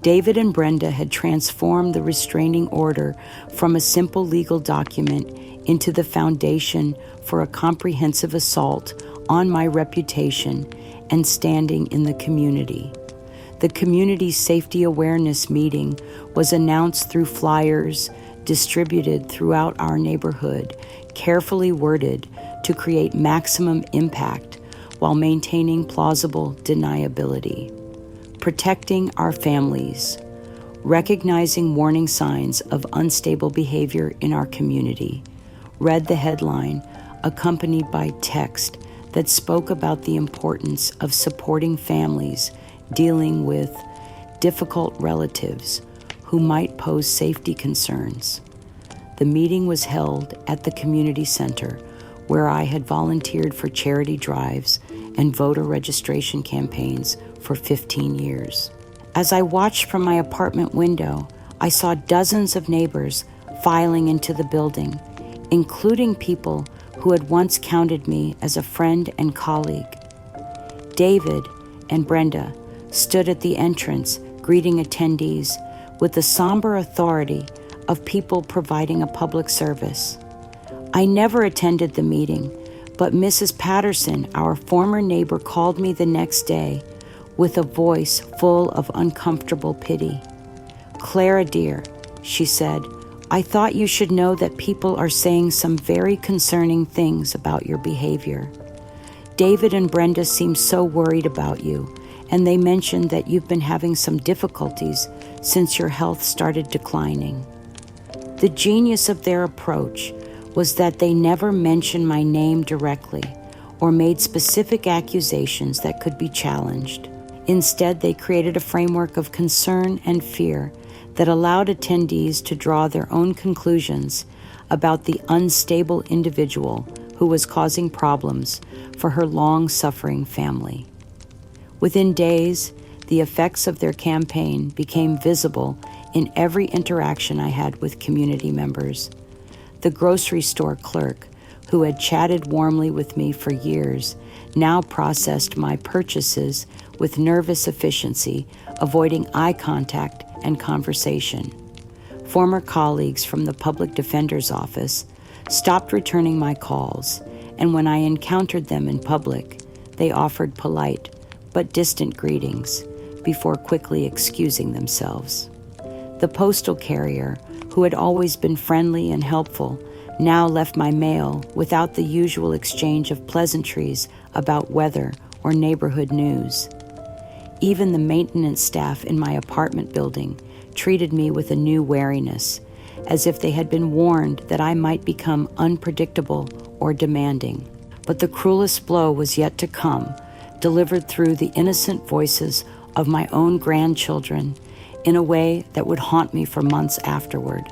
David and Brenda had transformed the restraining order from a simple legal document into the foundation for a comprehensive assault on my reputation and standing in the community. The community safety awareness meeting was announced through flyers distributed throughout our neighborhood, carefully worded to create maximum impact while maintaining plausible deniability. Protecting our families, recognizing warning signs of unstable behavior in our community, read the headline, accompanied by text that spoke about the importance of supporting families dealing with difficult relatives who might pose safety concerns. The meeting was held at the community center, where I had volunteered for charity drives and voter registration campaigns for 15 years. As I watched from my apartment window, I saw dozens of neighbors filing into the building, including people who had once counted me as a friend and colleague. David and Brenda stood at the entrance, greeting attendees with the somber authority of people providing a public service. I never attended the meeting, but Mrs. Patterson, our former neighbor, called me the next day with a voice full of uncomfortable pity. "Clara, dear," she said, "I thought you should know that people are saying some very concerning things about your behavior. David and Brenda seem so worried about you, and they mentioned that you've been having some difficulties since your health started declining." The genius of their approach was that they never mentioned my name directly or made specific accusations that could be challenged. Instead, they created a framework of concern and fear that allowed attendees to draw their own conclusions about the unstable individual who was causing problems for her long-suffering family. Within days, the effects of their campaign became visible in every interaction I had with community members. The grocery store clerk, who had chatted warmly with me for years, now processed my purchases with nervous efficiency, avoiding eye contact and conversation. Former colleagues from the public defender's office stopped returning my calls, and when I encountered them in public, they offered polite but distant greetings before quickly excusing themselves. The postal carrier, who had always been friendly and helpful, now left my mail without the usual exchange of pleasantries about weather or neighborhood news. Even the maintenance staff in my apartment building treated me with a new wariness, as if they had been warned that I might become unpredictable or demanding. But the cruelest blow was yet to come, delivered through the innocent voices of my own grandchildren in a way that would haunt me for months afterward.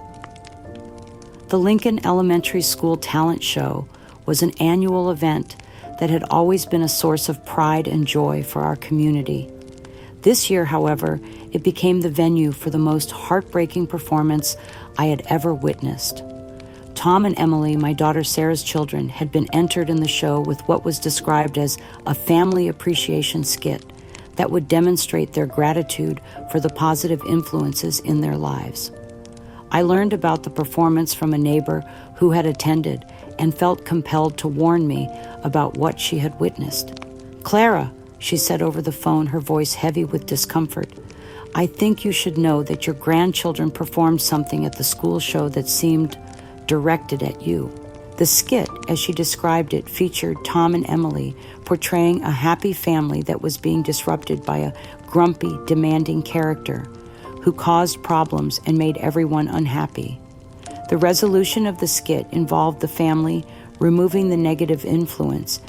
The Lincoln Elementary School Talent Show was an annual event that had always been a source of pride and joy for our community. This year, however, it became the venue for the most heartbreaking performance I had ever witnessed. Tom and Emily, my daughter Sarah's children, had been entered in the show with what was described as a family appreciation skit that would demonstrate their gratitude for the positive influences in their lives. I learned about the performance from a neighbor who had attended and felt compelled to warn me about what she had witnessed. "Clara," she said over the phone, her voice heavy with discomfort, "I think you should know that your grandchildren performed something at the school show that seemed directed at you." The skit, as she described it, featured Tom and Emily portraying a happy family that was being disrupted by a grumpy, demanding character who caused problems and made everyone unhappy. The resolution of the skit involved the family removing the negative influence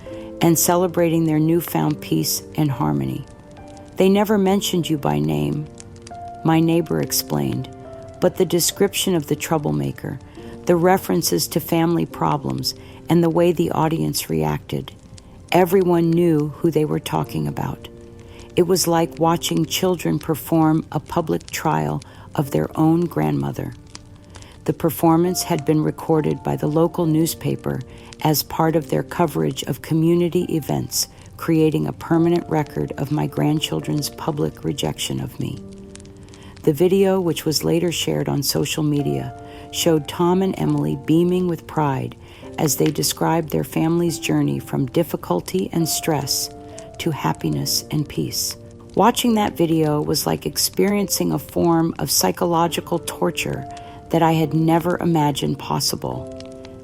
and celebrating their newfound peace and harmony. "They never mentioned you by name," my neighbor explained, but the description of the troublemaker, the references to family problems, and the way the audience reacted, everyone knew who they were talking about. It was like watching children perform a public trial of their own grandmother. The performance had been recorded by the local newspaper as part of their coverage of community events, creating a permanent record of my grandchildren's public rejection of me. The video, which was later shared on social media, showed Tom and Emily beaming with pride as they described their family's journey from difficulty and stress to happiness and peace. Watching that video was like experiencing a form of psychological torture that I had never imagined possible.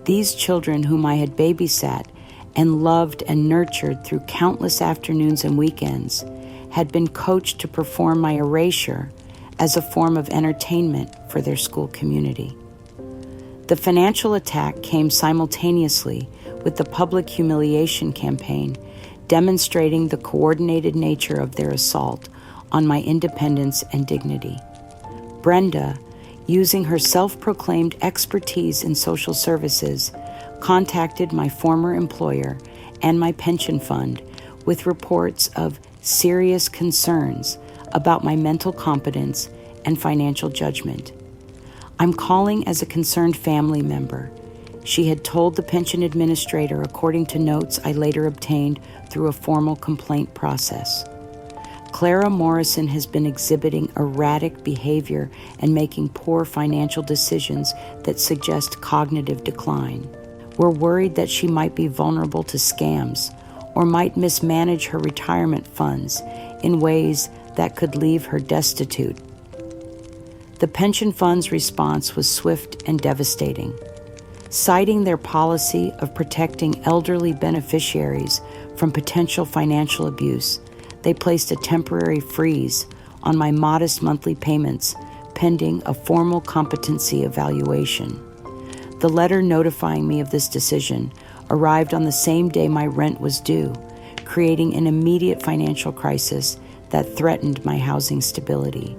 These children whom I had babysat and loved and nurtured through countless afternoons and weekends had been coached to perform my erasure as a form of entertainment for their school community. The financial attack came simultaneously with the public humiliation campaign, demonstrating the coordinated nature of their assault on my independence and dignity. Brenda, using her self-proclaimed expertise in social services, contacted my former employer and my pension fund with reports of serious concerns about my mental competence and financial judgment. "I'm calling as a concerned family member," she had told the pension administrator, according to notes I later obtained through a formal complaint process. "Clara Morrison has been exhibiting erratic behavior and making poor financial decisions that suggest cognitive decline. We're worried that she might be vulnerable to scams or might mismanage her retirement funds in ways that could leave her destitute." The pension fund's response was swift and devastating. Citing their policy of protecting elderly beneficiaries from potential financial abuse, they placed a temporary freeze on my modest monthly payments pending a formal competency evaluation. The letter notifying me of this decision arrived on the same day my rent was due, creating an immediate financial crisis that threatened my housing stability.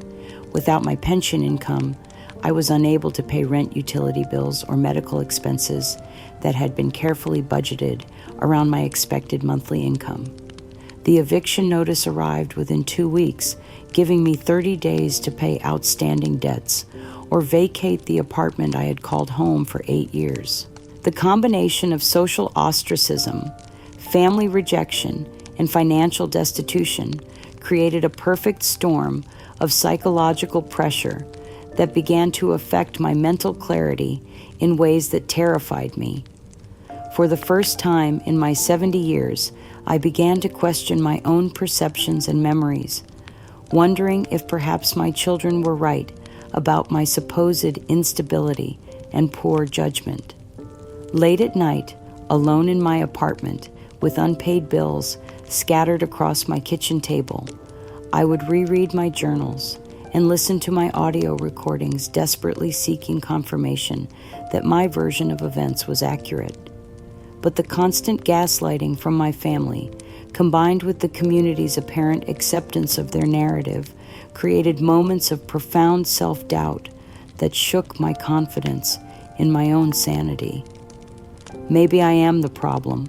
Without my pension income, I was unable to pay rent, utility bills, or medical expenses that had been carefully budgeted around my expected monthly income. The eviction notice arrived within 2 weeks, giving me 30 days to pay outstanding debts or vacate the apartment I had called home for 8 years. The combination of social ostracism, family rejection, and financial destitution created a perfect storm of psychological pressure that began to affect my mental clarity in ways that terrified me. For the first time in my 70 years, I began to question my own perceptions and memories, wondering if perhaps my children were right about my supposed instability and poor judgment. Late at night, alone in my apartment, with unpaid bills scattered across my kitchen table, I would reread my journals and listen to my audio recordings, desperately seeking confirmation that my version of events was accurate. But the constant gaslighting from my family, combined with the community's apparent acceptance of their narrative, created moments of profound self-doubt that shook my confidence in my own sanity. Maybe I am the problem,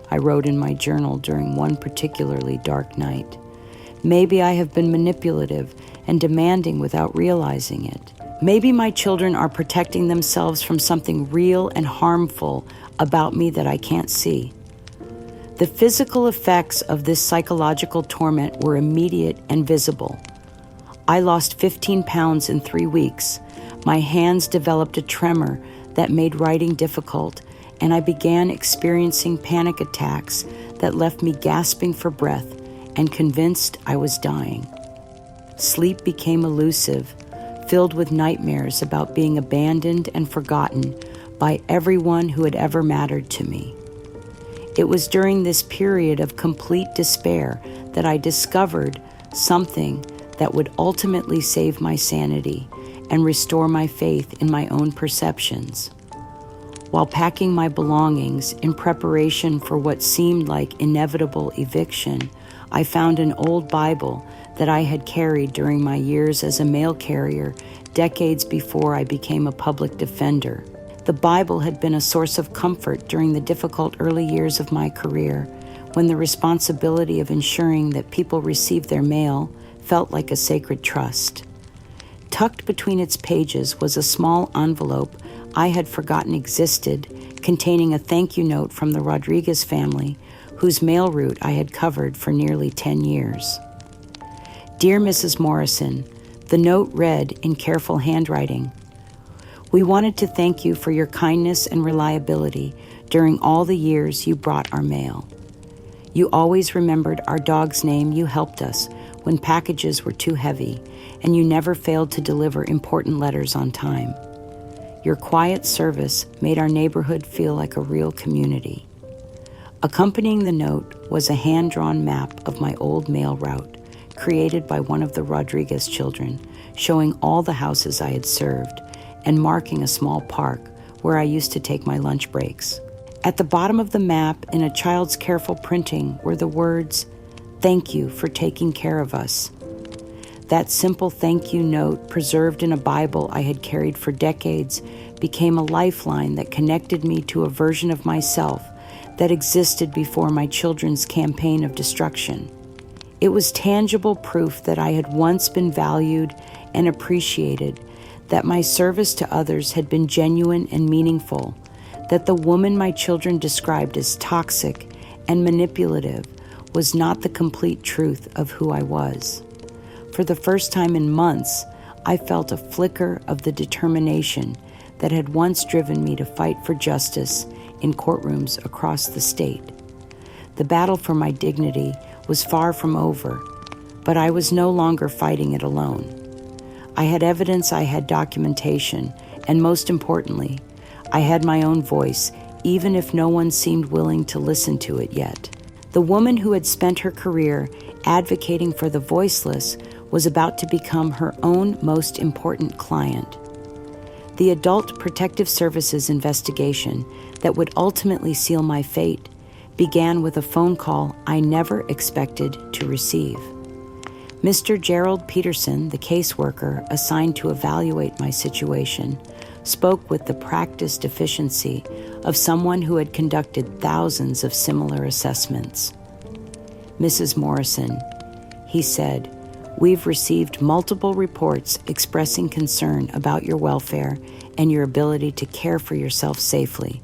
I wrote in my journal during one particularly dark night. Maybe I have been manipulative and demanding without realizing it. Maybe my children are protecting themselves from something real and harmful about me that I can't see. The physical effects of this psychological torment were immediate and visible. I lost 15 pounds in 3 weeks. My hands developed a tremor that made writing difficult, and I began experiencing panic attacks that left me gasping for breath and convinced I was dying. Sleep became elusive, filled with nightmares about being abandoned and forgotten by everyone who had ever mattered to me. It was during this period of complete despair that I discovered something that would ultimately save my sanity and restore my faith in my own perceptions. While packing my belongings in preparation for what seemed like inevitable eviction, I found an old Bible that I had carried during my years as a mail carrier decades before I became a public defender. The Bible had been a source of comfort during the difficult early years of my career, when the responsibility of ensuring that people received their mail felt like a sacred trust. Tucked between its pages was a small envelope I had forgotten existed, containing a thank you note from the Rodriguez family, whose mail route I had covered for nearly 10 years. Dear Mrs. Morrison, the note read in careful handwriting, "We wanted to thank you for your kindness and reliability during all the years you brought our mail. You always remembered our dog's name. You helped us when packages were too heavy, and you never failed to deliver important letters on time. Your quiet service made our neighborhood feel like a real community." Accompanying the note was a hand-drawn map of my old mail route, created by one of the Rodriguez children, showing all the houses I had served and marking a small park where I used to take my lunch breaks. At the bottom of the map, in a child's careful printing, were the words, "Thank you for taking care of us." That simple thank you note, preserved in a Bible I had carried for decades, became a lifeline that connected me to a version of myself that existed before my children's campaign of destruction. It was tangible proof that I had once been valued and appreciated, that my service to others had been genuine and meaningful, that the woman my children described as toxic and manipulative was not the complete truth of who I was. For the first time in months, I felt a flicker of the determination that had once driven me to fight for justice in courtrooms across the state. The battle for my dignity was far from over, but I was no longer fighting it alone. I had evidence, I had documentation, and most importantly, I had my own voice, even if no one seemed willing to listen to it yet. The woman who had spent her career advocating for the voiceless was about to become her own most important client. The Adult Protective Services investigation that would ultimately seal my fate began with a phone call I never expected to receive. Mr. Gerald Peterson, the caseworker assigned to evaluate my situation, spoke with the practiced efficiency of someone who had conducted thousands of similar assessments. "Mrs. Morrison," he said, "we've received multiple reports expressing concern about your welfare and your ability to care for yourself safely.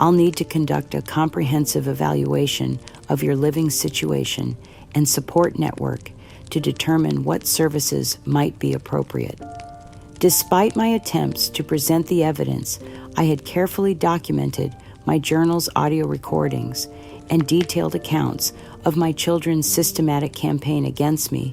I'll need to conduct a comprehensive evaluation of your living situation and support network to determine what services might be appropriate." Despite my attempts to present the evidence, I had carefully documented my journal's audio recordings and detailed accounts of my children's systematic campaign against me.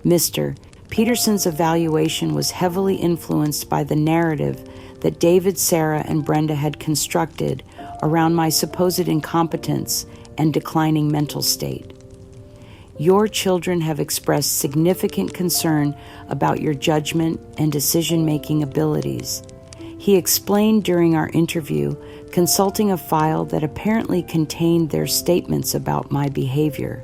Mr. Peterson's evaluation was heavily influenced by the narrative that David, Sarah, and Brenda had constructed around my supposed incompetence and declining mental state. "Your children have expressed significant concern about your judgment and decision-making abilities," he explained during our interview, consulting a file that apparently contained their statements about my behavior.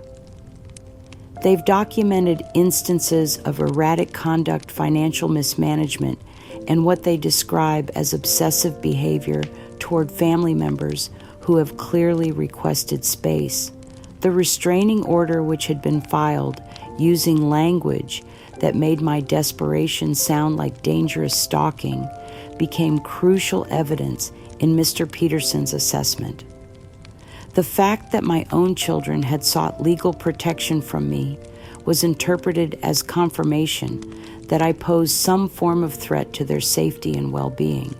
They've documented instances of erratic conduct, financial mismanagement, and what they describe as obsessive behavior toward family members who have clearly requested space. The restraining order, which had been filed using language that made my desperation sound like dangerous stalking, became crucial evidence in Mr. Peterson's assessment. The fact that my own children had sought legal protection from me was interpreted as confirmation that I posed some form of threat to their safety and well-being.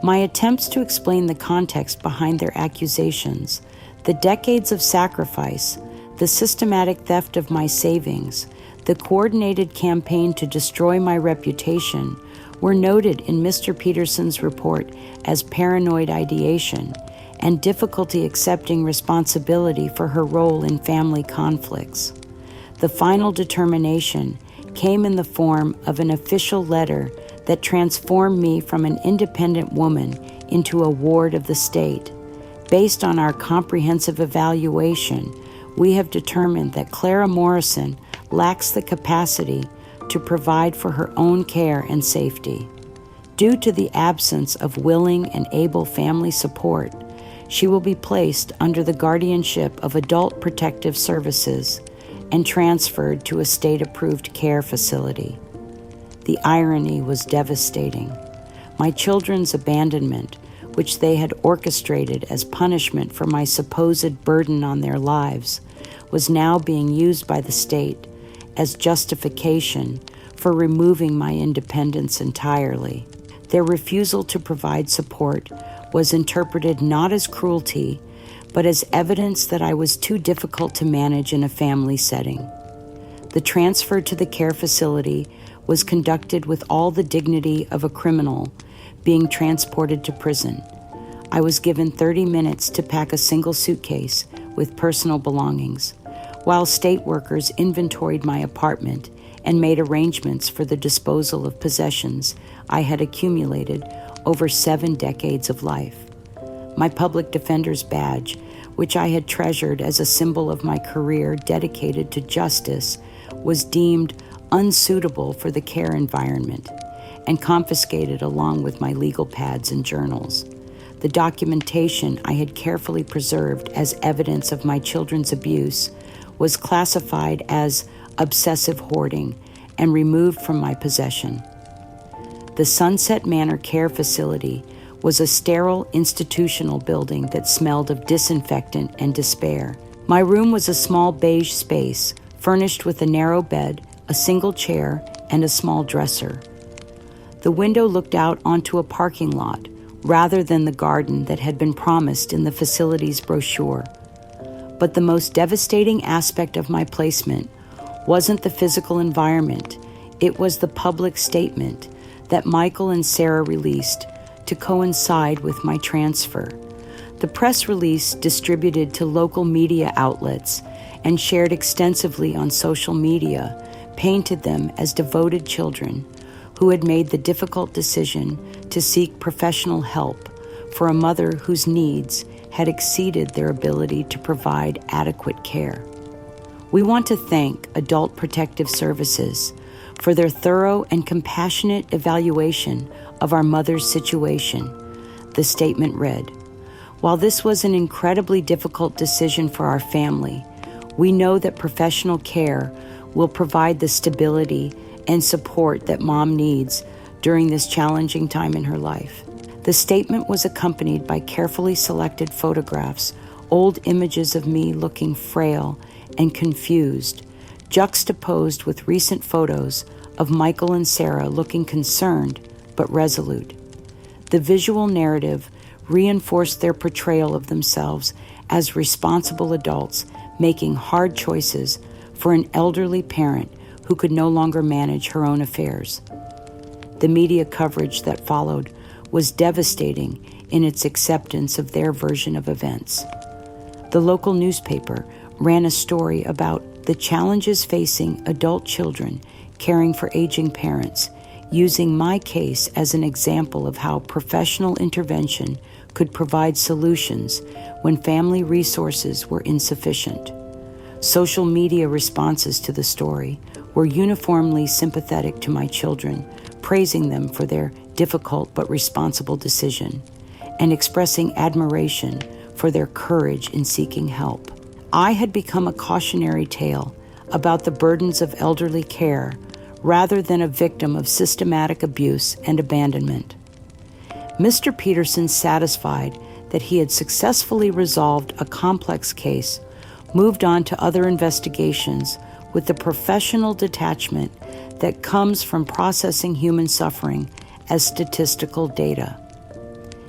My attempts to explain the context behind their accusations, the decades of sacrifice, the systematic theft of my savings, the coordinated campaign to destroy my reputation, were noted in Mr. Peterson's report as paranoid ideation and difficulty accepting responsibility for her role in family conflicts. The final determination came in the form of an official letter that transformed me from an independent woman into a ward of the state. Based on our comprehensive evaluation, we have determined that Clara Morrison lacks the capacity to provide for her own care and safety. Due to the absence of willing and able family support, she will be placed under the guardianship of Adult Protective Services and transferred to a state-approved care facility. The irony was devastating. My children's abandonment, which they had orchestrated as punishment for my supposed burden on their lives, was now being used by the state as justification for removing my independence entirely. Their refusal to provide support was interpreted not as cruelty, but as evidence that I was too difficult to manage in a family setting. The transfer to the care facility was conducted with all the dignity of a criminal being transported to prison. I was given 30 minutes to pack a single suitcase with personal belongings, while state workers inventoried my apartment and made arrangements for the disposal of possessions I had accumulated over 7 decades of life. My public defender's badge, which I had treasured as a symbol of my career dedicated to justice, was deemed unsuitable for the care environment and confiscated along with my legal pads and journals. The documentation I had carefully preserved as evidence of my children's abuse was classified as obsessive hoarding and removed from my possession. The Sunset Manor Care Facility was a sterile institutional building that smelled of disinfectant and despair. My room was a small beige space, furnished with a narrow bed, a single chair, and a small dresser. The window looked out onto a parking lot, rather than the garden that had been promised in the facility's brochure. But the most devastating aspect of my placement wasn't the physical environment, it was the public statement that Michael and Sarah released to coincide with my transfer. The press release, distributed to local media outlets and shared extensively on social media, painted them as devoted children who had made the difficult decision to seek professional help for a mother whose needs had exceeded their ability to provide adequate care. We want to thank Adult Protective Services for their thorough and compassionate evaluation of our mother's situation. The statement read, "While this was an incredibly difficult decision for our family, we know that professional care will provide the stability and support that Mom needs during this challenging time in her life." The statement was accompanied by carefully selected photographs, old images of me looking frail and confused, juxtaposed with recent photos of Michael and Sarah looking concerned but resolute. The visual narrative reinforced their portrayal of themselves as responsible adults making hard choices for an elderly parent who could no longer manage her own affairs. The media coverage that followed was devastating in its acceptance of their version of events. The local newspaper ran a story about the challenges facing adult children caring for aging parents, using my case as an example of how professional intervention could provide solutions when family resources were insufficient. Social media responses to the story were uniformly sympathetic to my children, praising them for their difficult but responsible decision, and expressing admiration for their courage in seeking help. I had become a cautionary tale about the burdens of elderly care rather than a victim of systematic abuse and abandonment. Mr. Peterson, satisfied that he had successfully resolved a complex case, moved on to other investigations with the professional detachment that comes from processing human suffering as statistical data.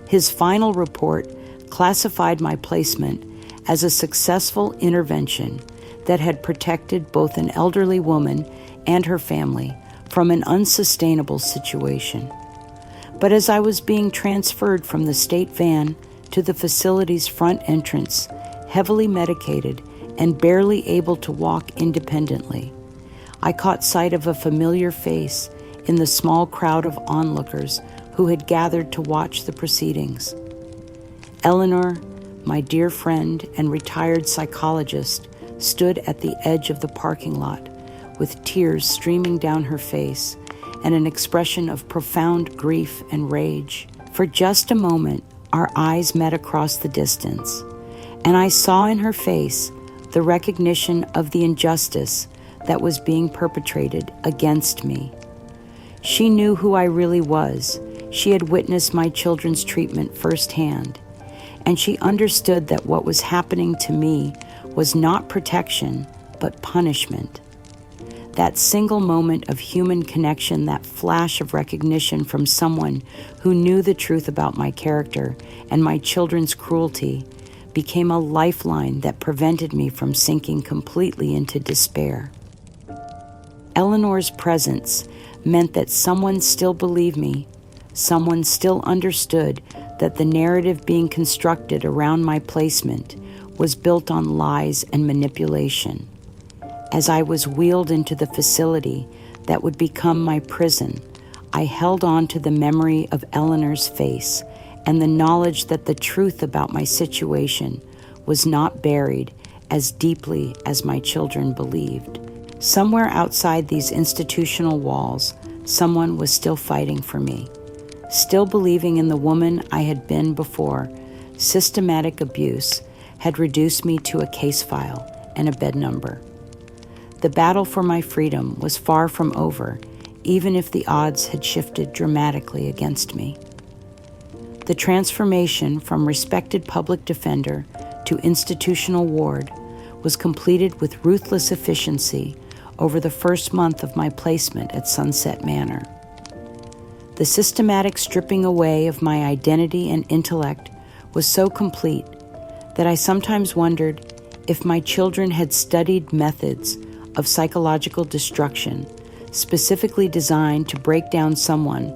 His final report classified my placement as a successful intervention that had protected both an elderly woman and her family from an unsustainable situation. But as I was being transferred from the state van to the facility's front entrance, heavily medicated and barely able to walk independently, I caught sight of a familiar face in the small crowd of onlookers who had gathered to watch the proceedings. Eleanor, my dear friend and retired psychologist, stood at the edge of the parking lot with tears streaming down her face and an expression of profound grief and rage. For just a moment, our eyes met across the distance, and I saw in her face the recognition of the injustice that was being perpetrated against me. She knew who I really was. She had witnessed my children's treatment firsthand, and she understood that what was happening to me was not protection, but punishment. That single moment of human connection, that flash of recognition from someone who knew the truth about my character and my children's cruelty, became a lifeline that prevented me from sinking completely into despair. Eleanor's presence meant that someone still believed me, someone still understood that the narrative being constructed around my placement was built on lies and manipulation. As I was wheeled into the facility that would become my prison, I held on to the memory of Eleanor's face and the knowledge that the truth about my situation was not buried as deeply as my children believed. Somewhere outside these institutional walls, someone was still fighting for me, still believing in the woman I had been before. Systematic abuse had reduced me to a case file and a bed number. The battle for my freedom was far from over, even if the odds had shifted dramatically against me. The transformation from respected public defender to institutional ward was completed with ruthless efficiency over the first month of my placement at Sunset Manor. The systematic stripping away of my identity and intellect was so complete that I sometimes wondered if my children had studied methods of psychological destruction specifically designed to break down someone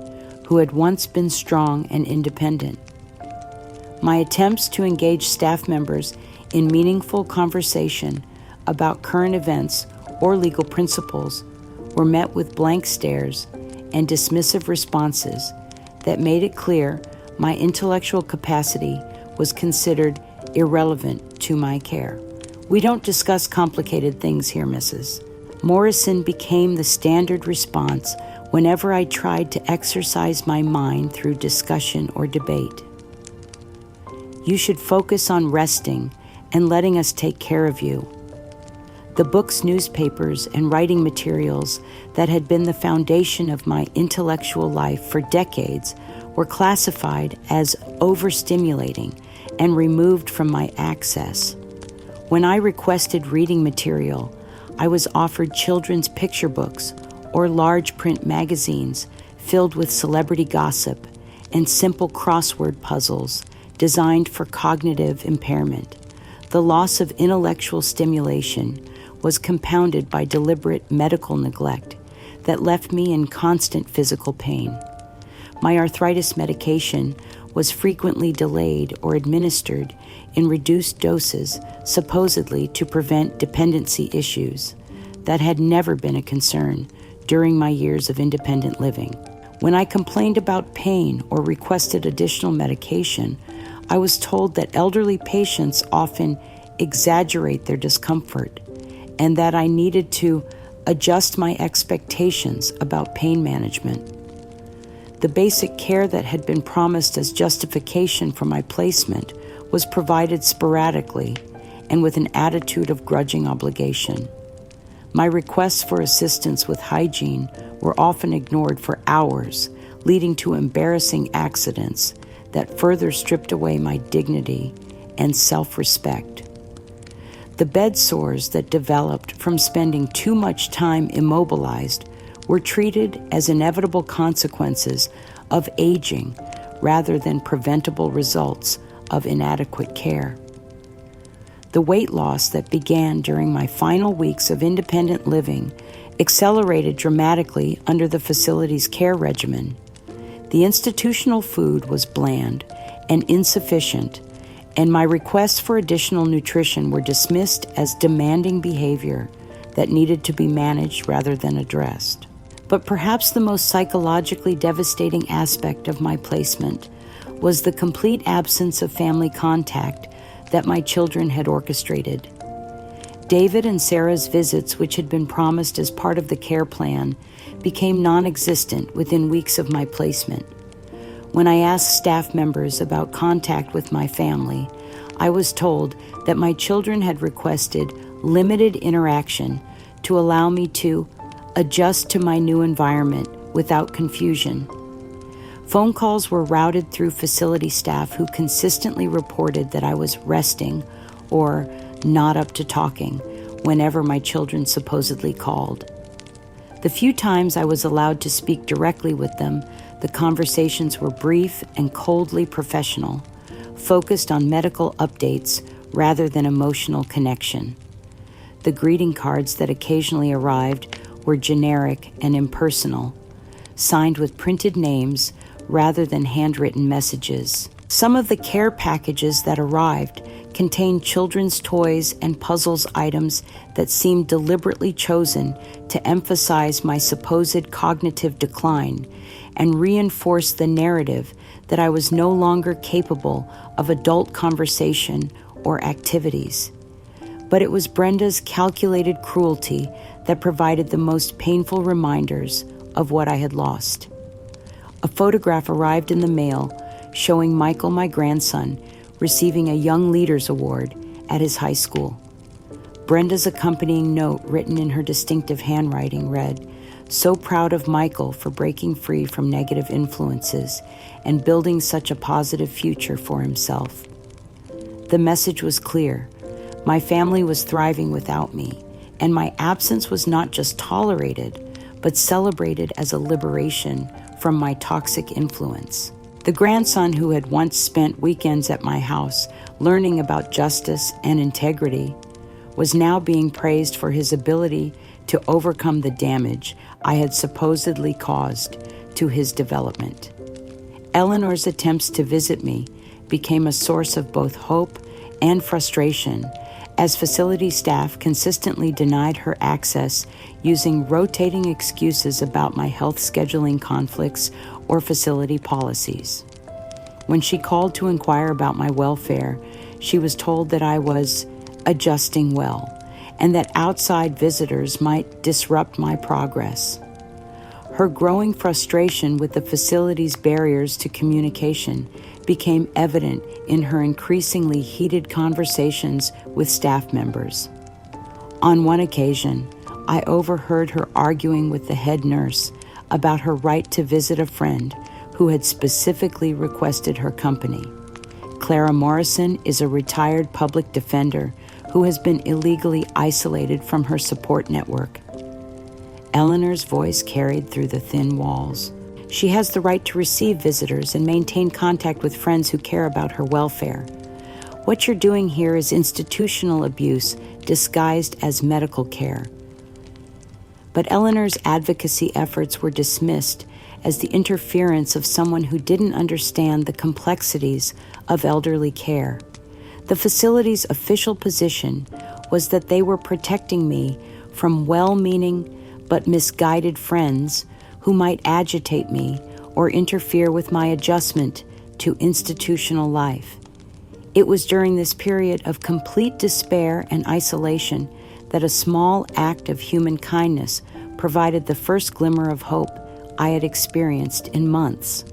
who had once been strong and independent. My attempts to engage staff members in meaningful conversation about current events or legal principles were met with blank stares and dismissive responses that made it clear my intellectual capacity was considered irrelevant to my care. "We don't discuss complicated things here, Mrs." Morrison became the standard response whenever I tried to exercise my mind through discussion or debate. "You should focus on resting and letting us take care of you." The books, newspapers, and writing materials that had been the foundation of my intellectual life for decades were classified as overstimulating and removed from my access. When I requested reading material, I was offered children's picture books or large print magazines filled with celebrity gossip and simple crossword puzzles designed for cognitive impairment. The loss of intellectual stimulation was compounded by deliberate medical neglect that left me in constant physical pain. My arthritis medication was frequently delayed or administered in reduced doses, supposedly to prevent dependency issues that had never been a concern during my years of independent living. When I complained about pain or requested additional medication, I was told that elderly patients often exaggerate their discomfort and that I needed to adjust my expectations about pain management. The basic care that had been promised as justification for my placement was provided sporadically and with an attitude of grudging obligation. My requests for assistance with hygiene were often ignored for hours, leading to embarrassing accidents that further stripped away my dignity and self-respect. The bed sores that developed from spending too much time immobilized were treated as inevitable consequences of aging rather than preventable results of inadequate care. The weight loss that began during my final weeks of independent living accelerated dramatically under the facility's care regimen. The institutional food was bland and insufficient, and my requests for additional nutrition were dismissed as demanding behavior that needed to be managed rather than addressed. But perhaps the most psychologically devastating aspect of my placement was the complete absence of family contact that my children had orchestrated. David and Sarah's visits, which had been promised as part of the care plan, became non-existent within weeks of my placement. When I asked staff members about contact with my family, I was told that my children had requested limited interaction to allow me to adjust to my new environment without confusion. Phone calls were routed through facility staff who consistently reported that I was resting or not up to talking whenever my children supposedly called. The few times I was allowed to speak directly with them, the conversations were brief and coldly professional, focused on medical updates rather than emotional connection. The greeting cards that occasionally arrived were generic and impersonal, signed with printed names rather than handwritten messages. Some of the care packages that arrived contained children's toys and puzzles items that seemed deliberately chosen to emphasize my supposed cognitive decline and reinforce the narrative that I was no longer capable of adult conversation or activities. But it was Brenda's calculated cruelty that provided the most painful reminders of what I had lost. A photograph arrived in the mail showing Michael, my grandson, receiving a Young Leaders Award at his high school. Brenda's accompanying note, written in her distinctive handwriting, read, "So proud of Michael for breaking free from negative influences and building such a positive future for himself." The message was clear. My family was thriving without me, and my absence was not just tolerated, but celebrated as a liberation from my toxic influence. The grandson who had once spent weekends at my house learning about justice and integrity was now being praised for his ability to overcome the damage I had supposedly caused to his development. Eleanor's attempts to visit me became a source of both hope and frustration, as facility staff consistently denied her access using rotating excuses about my health scheduling conflicts or facility policies. When she called to inquire about my welfare, she was told that I was adjusting well and that outside visitors might disrupt my progress. Her growing frustration with the facility's barriers to communication became evident in her increasingly heated conversations with staff members. On one occasion, I overheard her arguing with the head nurse about her right to visit a friend who had specifically requested her company. Clara Morrison is a retired public defender who has been illegally isolated from her support network. Eleanor's voice carried through the thin walls. She has the right to receive visitors and maintain contact with friends who care about her welfare. What you're doing here is institutional abuse disguised as medical care. But Eleanor's advocacy efforts were dismissed as the interference of someone who didn't understand the complexities of elderly care. The facility's official position was that they were protecting me from well-meaning but misguided friends who might agitate me or interfere with my adjustment to institutional life. It was during this period of complete despair and isolation that a small act of human kindness provided the first glimmer of hope I had experienced in months.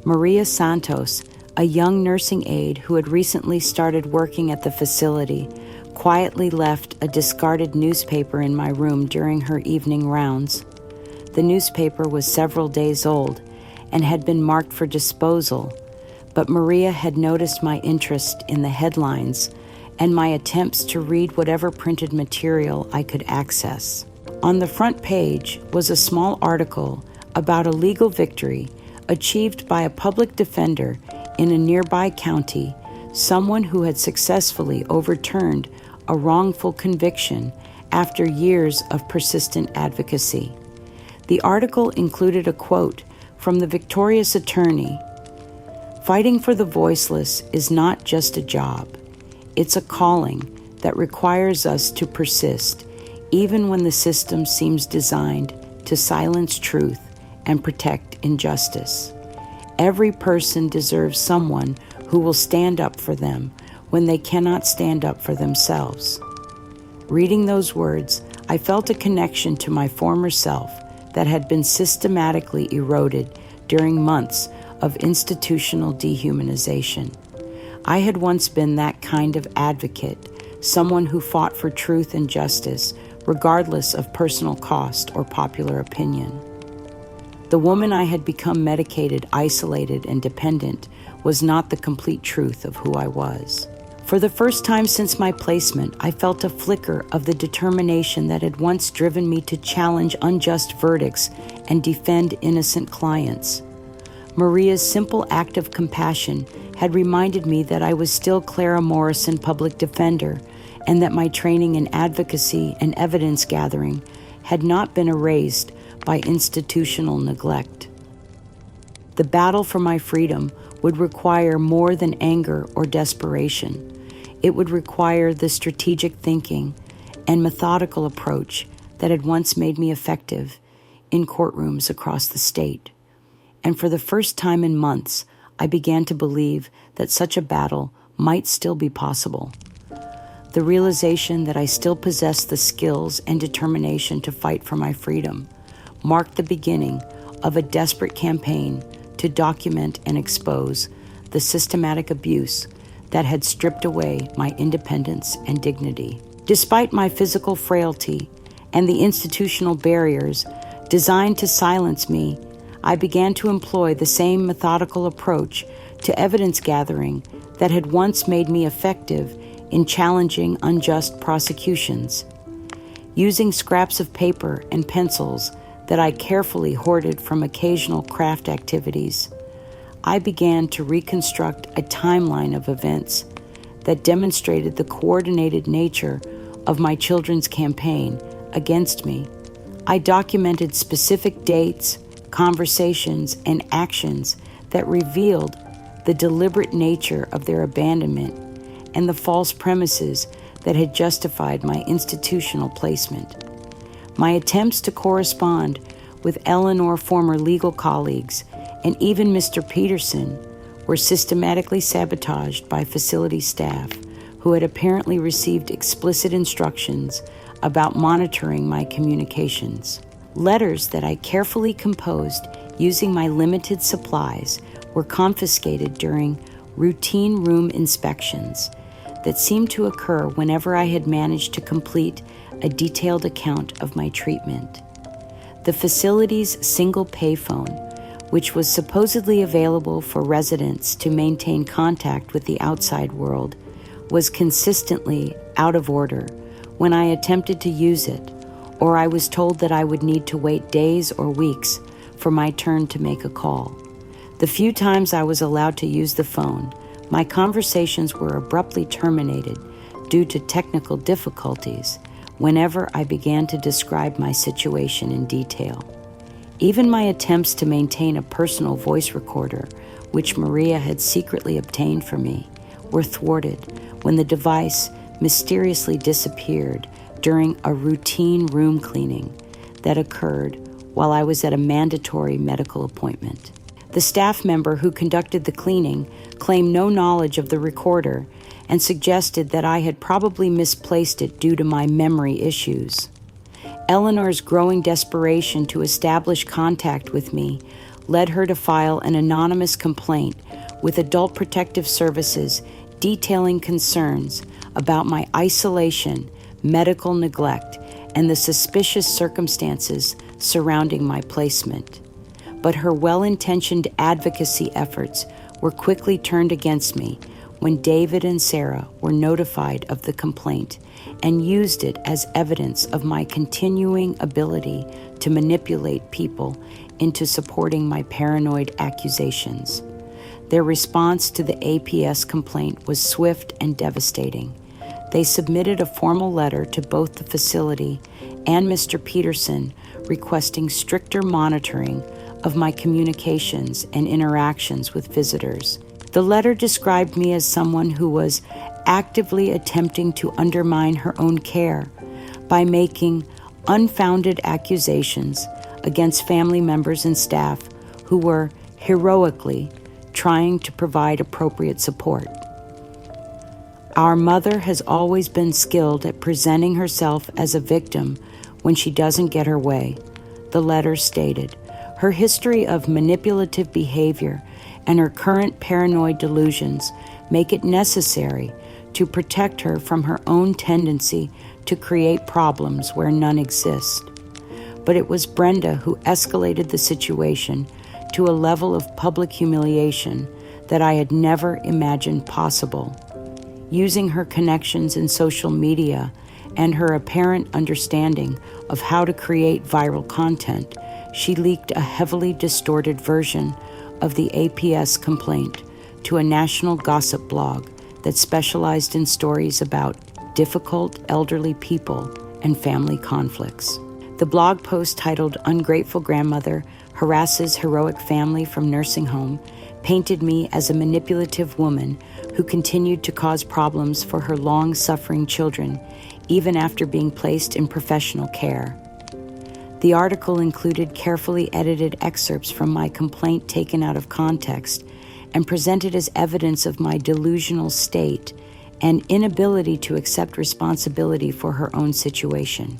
Maria Santos, a young nursing aide who had recently started working at the facility, quietly left a discarded newspaper in my room during her evening rounds. The newspaper was several days old and had been marked for disposal, but Maria had noticed my interest in the headlines and my attempts to read whatever printed material I could access. On the front page was a small article about a legal victory achieved by a public defender in a nearby county, someone who had successfully overturned a wrongful conviction after years of persistent advocacy. The article included a quote from the victorious attorney: "Fighting for the voiceless is not just a job. It's a calling that requires us to persist, even when the system seems designed to silence truth and protect injustice. Every person deserves someone who will stand up for them when they cannot stand up for themselves." Reading those words, I felt a connection to my former self that had been systematically eroded during months of institutional dehumanization. I had once been that kind of advocate, someone who fought for truth and justice, regardless of personal cost or popular opinion. The woman I had become medicated, isolated, and dependent was not the complete truth of who I was. For the first time since my placement, I felt a flicker of the determination that had once driven me to challenge unjust verdicts and defend innocent clients. Maria's simple act of compassion had reminded me that I was still Clara Morrison, public defender, and that my training in advocacy and evidence gathering had not been erased by institutional neglect. The battle for my freedom would require more than anger or desperation. It would require the strategic thinking and methodical approach that had once made me effective in courtrooms across the state. And for the first time in months, I began to believe that such a battle might still be possible. The realization that I still possessed the skills and determination to fight for my freedom marked the beginning of a desperate campaign to document and expose the systematic abuse that had stripped away my independence and dignity. Despite my physical frailty and the institutional barriers designed to silence me, I began to employ the same methodical approach to evidence gathering that had once made me effective in challenging unjust prosecutions. Using scraps of paper and pencils that I carefully hoarded from occasional craft activities, I began to reconstruct a timeline of events that demonstrated the coordinated nature of my children's campaign against me. I documented specific dates, conversations, and actions that revealed the deliberate nature of their abandonment and the false premises that had justified my institutional placement. My attempts to correspond with Eleanor, former legal colleagues, and even Mr. Peterson were systematically sabotaged by facility staff who had apparently received explicit instructions about monitoring my communications. Letters that I carefully composed using my limited supplies were confiscated during routine room inspections that seemed to occur whenever I had managed to complete a detailed account of my treatment. The facility's single payphone, which was supposedly available for residents to maintain contact with the outside world, was consistently out of order when I attempted to use it, or I was told that I would need to wait days or weeks for my turn to make a call. The few times I was allowed to use the phone, my conversations were abruptly terminated due to technical difficulties whenever I began to describe my situation in detail. Even my attempts to maintain a personal voice recorder, which Maria had secretly obtained for me, were thwarted when the device mysteriously disappeared during a routine room cleaning that occurred while I was at a mandatory medical appointment. The staff member who conducted the cleaning claimed no knowledge of the recorder and suggested that I had probably misplaced it due to my memory issues. Eleanor's growing desperation to establish contact with me led her to file an anonymous complaint with Adult Protective Services detailing concerns about my isolation, medical neglect, and the suspicious circumstances surrounding my placement. But her well-intentioned advocacy efforts were quickly turned against me when David and Sarah were notified of the complaint and used it as evidence of my continuing ability to manipulate people into supporting my paranoid accusations. Their response to the APS complaint was swift and devastating. They submitted a formal letter to both the facility and Mr. Peterson requesting stricter monitoring of my communications and interactions with visitors. The letter described me as someone who was actively attempting to undermine her own care by making unfounded accusations against family members and staff who were heroically trying to provide appropriate support. Our mother has always been skilled at presenting herself as a victim when she doesn't get her way, the letter stated. Her history of manipulative behavior and her current paranoid delusions make it necessary to protect her from her own tendency to create problems where none exist. But it was Brenda who escalated the situation to a level of public humiliation that I had never imagined possible. Using her connections in social media and her apparent understanding of how to create viral content, she leaked a heavily distorted version of the APS complaint to a national gossip blog that specialized in stories about difficult elderly people and family conflicts. The blog post titled "Ungrateful Grandmother Harasses Heroic Family from Nursing Home" painted me as a manipulative woman who continued to cause problems for her long-suffering children, even after being placed in professional care. The article included carefully edited excerpts from my complaint taken out of context and presented as evidence of my delusional state and inability to accept responsibility for her own situation.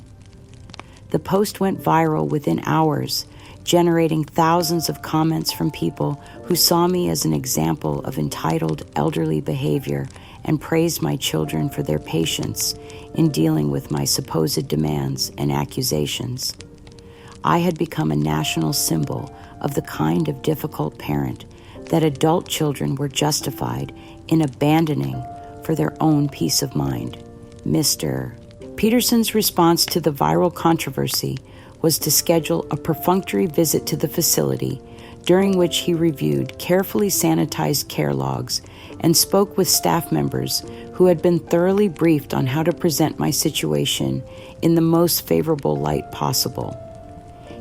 The post went viral within hours, generating thousands of comments from people who saw me as an example of entitled elderly behavior and praised my children for their patience in dealing with my supposed demands and accusations. I had become a national symbol of the kind of difficult parent that adult children were justified in abandoning for their own peace of mind. Mr. Peterson's response to the viral controversy was to schedule a perfunctory visit to the facility, during which he reviewed carefully sanitized care logs and spoke with staff members who had been thoroughly briefed on how to present my situation in the most favorable light possible.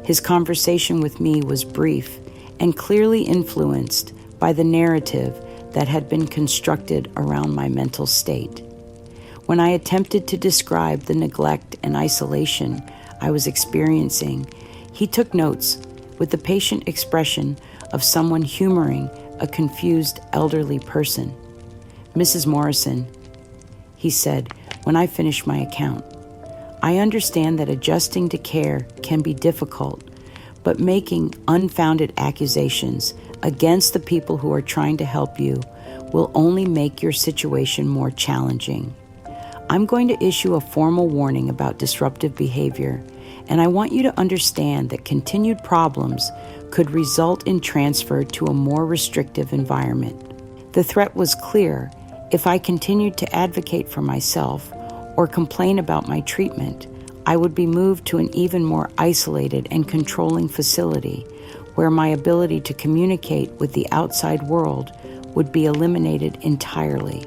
His conversation with me was brief and clearly influenced by the narrative that had been constructed around my mental state. When I attempted to describe the neglect and isolation I was experiencing, he took notes with the patient expression of someone humoring a confused elderly person. "Mrs. Morrison," he said when I finished my account, "I understand that adjusting to care can be difficult, but making unfounded accusations against the people who are trying to help you will only make your situation more challenging. I'm going to issue a formal warning about disruptive behavior, and I want you to understand that continued problems could result in transfer to a more restrictive environment." The threat was clear. If I continued to advocate for myself or complain about my treatment, I would be moved to an even more isolated and controlling facility where my ability to communicate with the outside world would be eliminated entirely.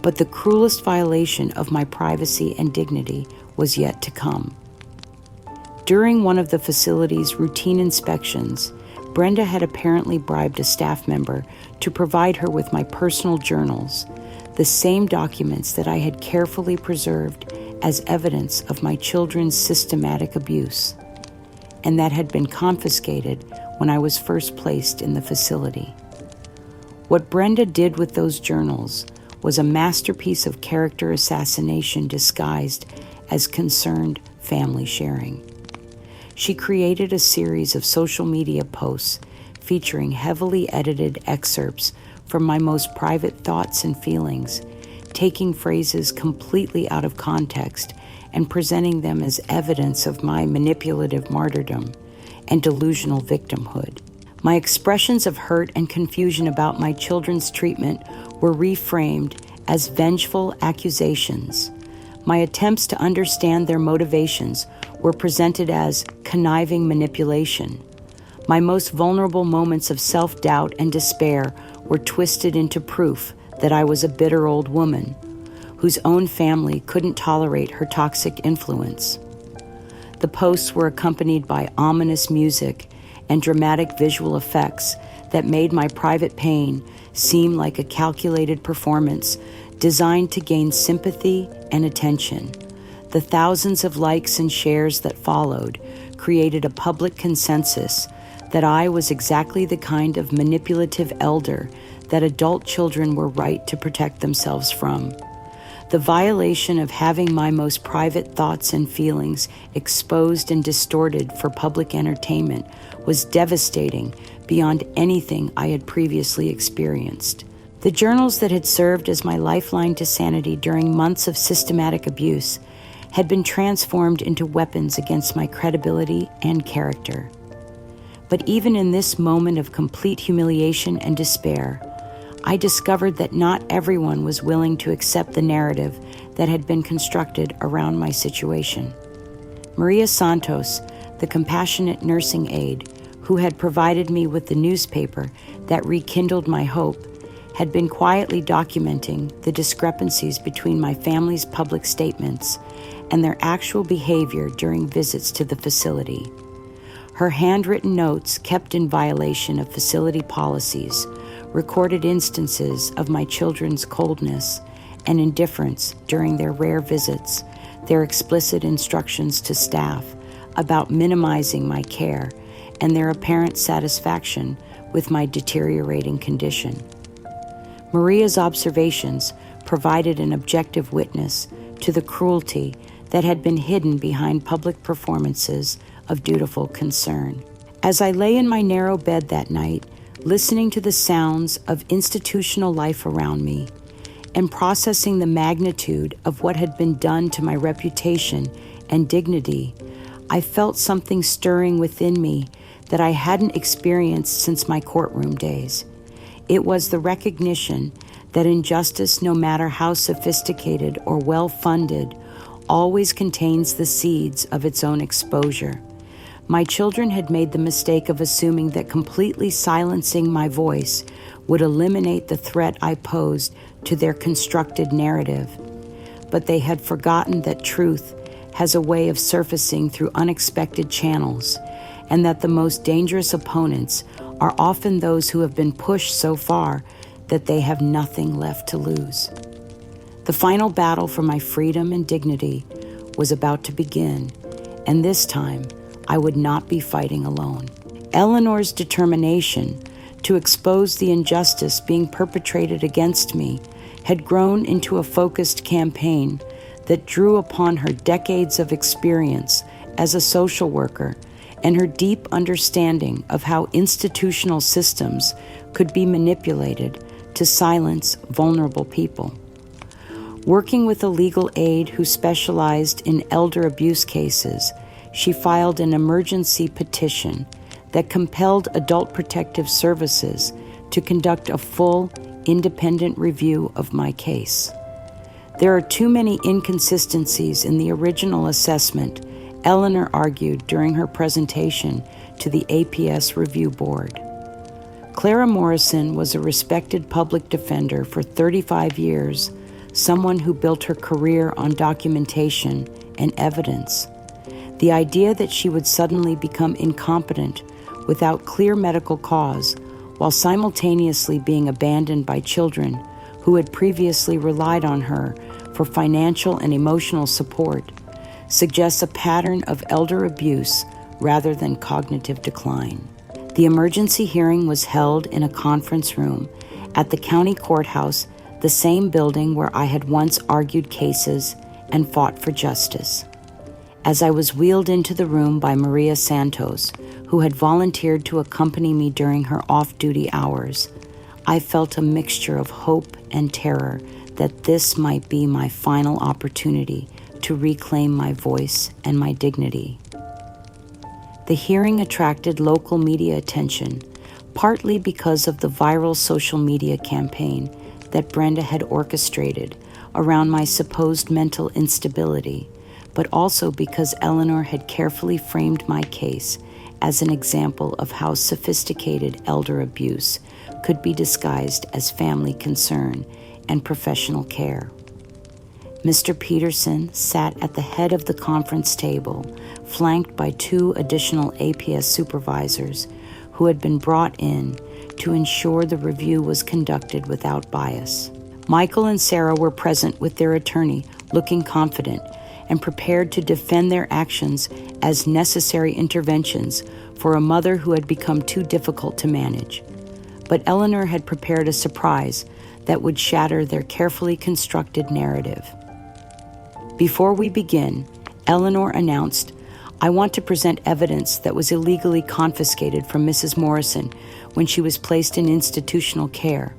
But the cruelest violation of my privacy and dignity was yet to come. During one of the facility's routine inspections, Brenda had apparently bribed a staff member to provide her with my personal journals, the same documents that I had carefully preserved as evidence of my children's systematic abuse. and that had been confiscated when I was first placed in the facility. What Brenda did with those journals was a masterpiece of character assassination disguised as concerned family sharing. She created a series of social media posts featuring heavily edited excerpts from my most private thoughts and feelings, taking phrases completely out of context and presenting them as evidence of my manipulative martyrdom and delusional victimhood. My expressions of hurt and confusion about my children's treatment were reframed as vengeful accusations. My attempts to understand their motivations were presented as conniving manipulation. My most vulnerable moments of self-doubt and despair were twisted into proof that I was a bitter old woman whose own family couldn't tolerate her toxic influence. The posts were accompanied by ominous music and dramatic visual effects that made my private pain seem like a calculated performance designed to gain sympathy and attention. The thousands of likes and shares that followed created a public consensus that I was exactly the kind of manipulative elder that adult children were right to protect themselves from. The violation of having my most private thoughts and feelings exposed and distorted for public entertainment was devastating beyond anything I had previously experienced. The journals that had served as my lifeline to sanity during months of systematic abuse had been transformed into weapons against my credibility and character. But even in this moment of complete humiliation and despair, I discovered that not everyone was willing to accept the narrative that had been constructed around my situation. Maria Santos, the compassionate nursing aide who had provided me with the newspaper that rekindled my hope, had been quietly documenting the discrepancies between my family's public statements and their actual behavior during visits to the facility. Her handwritten notes kept in violation of facility policies recorded instances of my children's coldness and indifference during their rare visits, their explicit instructions to staff about minimizing my care, and their apparent satisfaction with my deteriorating condition. Maria's observations provided an objective witness to the cruelty that had been hidden behind public performances of dutiful concern. As I lay in my narrow bed that night, listening to the sounds of institutional life around me and processing the magnitude of what had been done to my reputation and dignity, I felt something stirring within me that I hadn't experienced since my courtroom days. It was the recognition that injustice, no matter how sophisticated or well-funded, always contains the seeds of its own exposure. My children had made the mistake of assuming that completely silencing my voice would eliminate the threat I posed to their constructed narrative. But they had forgotten that truth has a way of surfacing through unexpected channels, and that the most dangerous opponents are often those who have been pushed so far that they have nothing left to lose. The final battle for my freedom and dignity was about to begin, and this time I would not be fighting alone. Eleanor's determination to expose the injustice being perpetrated against me had grown into a focused campaign that drew upon her decades of experience as a social worker and her deep understanding of how institutional systems could be manipulated to silence vulnerable people. Working with a legal aide who specialized in elder abuse cases, she filed an emergency petition that compelled Adult Protective Services to conduct a full, independent review of my case. There are too many inconsistencies in the original assessment, Eleanor argued during her presentation to the APS Review Board. Clara Morrison was a respected public defender for 35 years, someone who built her career on documentation and evidence. The idea that she would suddenly become incompetent without clear medical cause, while simultaneously being abandoned by children who had previously relied on her for financial and emotional support, suggests a pattern of elder abuse rather than cognitive decline. The emergency hearing was held in a conference room at the county courthouse, the same building where I had once argued cases and fought for justice. As I was wheeled into the room by Maria Santos, who had volunteered to accompany me during her off-duty hours, I felt a mixture of hope and terror that this might be my final opportunity to reclaim my voice and my dignity. The hearing attracted local media attention, partly because of the viral social media campaign that Brenda had orchestrated around my supposed mental instability, but also because Eleanor had carefully framed my case as an example of how sophisticated elder abuse could be disguised as family concern and professional care. Mr. Peterson sat at the head of the conference table, flanked by 2 additional APS supervisors who had been brought in to ensure the review was conducted without bias. Michael and Sarah were present with their attorney, looking confident and prepared to defend their actions as necessary interventions for a mother who had become too difficult to manage. But Eleanor had prepared a surprise that would shatter their carefully constructed narrative. Before we begin, Eleanor announced, "I want to present evidence that was illegally confiscated from Mrs. Morrison when she was placed in institutional care.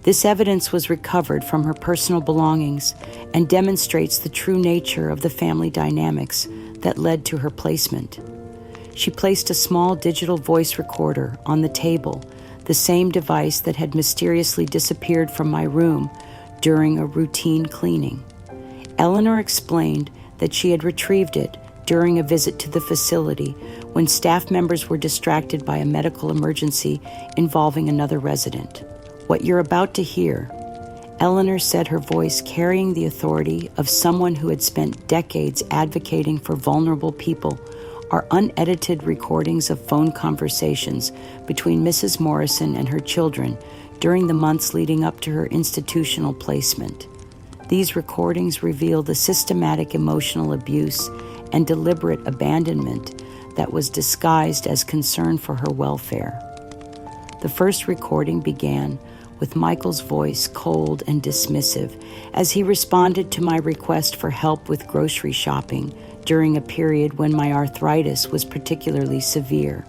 This evidence was recovered from her personal belongings and demonstrates the true nature of the family dynamics that led to her placement." She placed a small digital voice recorder on the table, the same device that had mysteriously disappeared from my room during a routine cleaning. Eleanor explained that she had retrieved it during a visit to the facility when staff members were distracted by a medical emergency involving another resident. "What you're about to hear," Eleanor said, her voice carrying the authority of someone who had spent decades advocating for vulnerable people, "are unedited recordings of phone conversations between Mrs. Morrison and her children during the months leading up to her institutional placement. These recordings reveal the systematic emotional abuse and deliberate abandonment that was disguised as concern for her welfare." The first recording began with Michael's voice cold and dismissive as he responded to my request for help with grocery shopping during a period when my arthritis was particularly severe.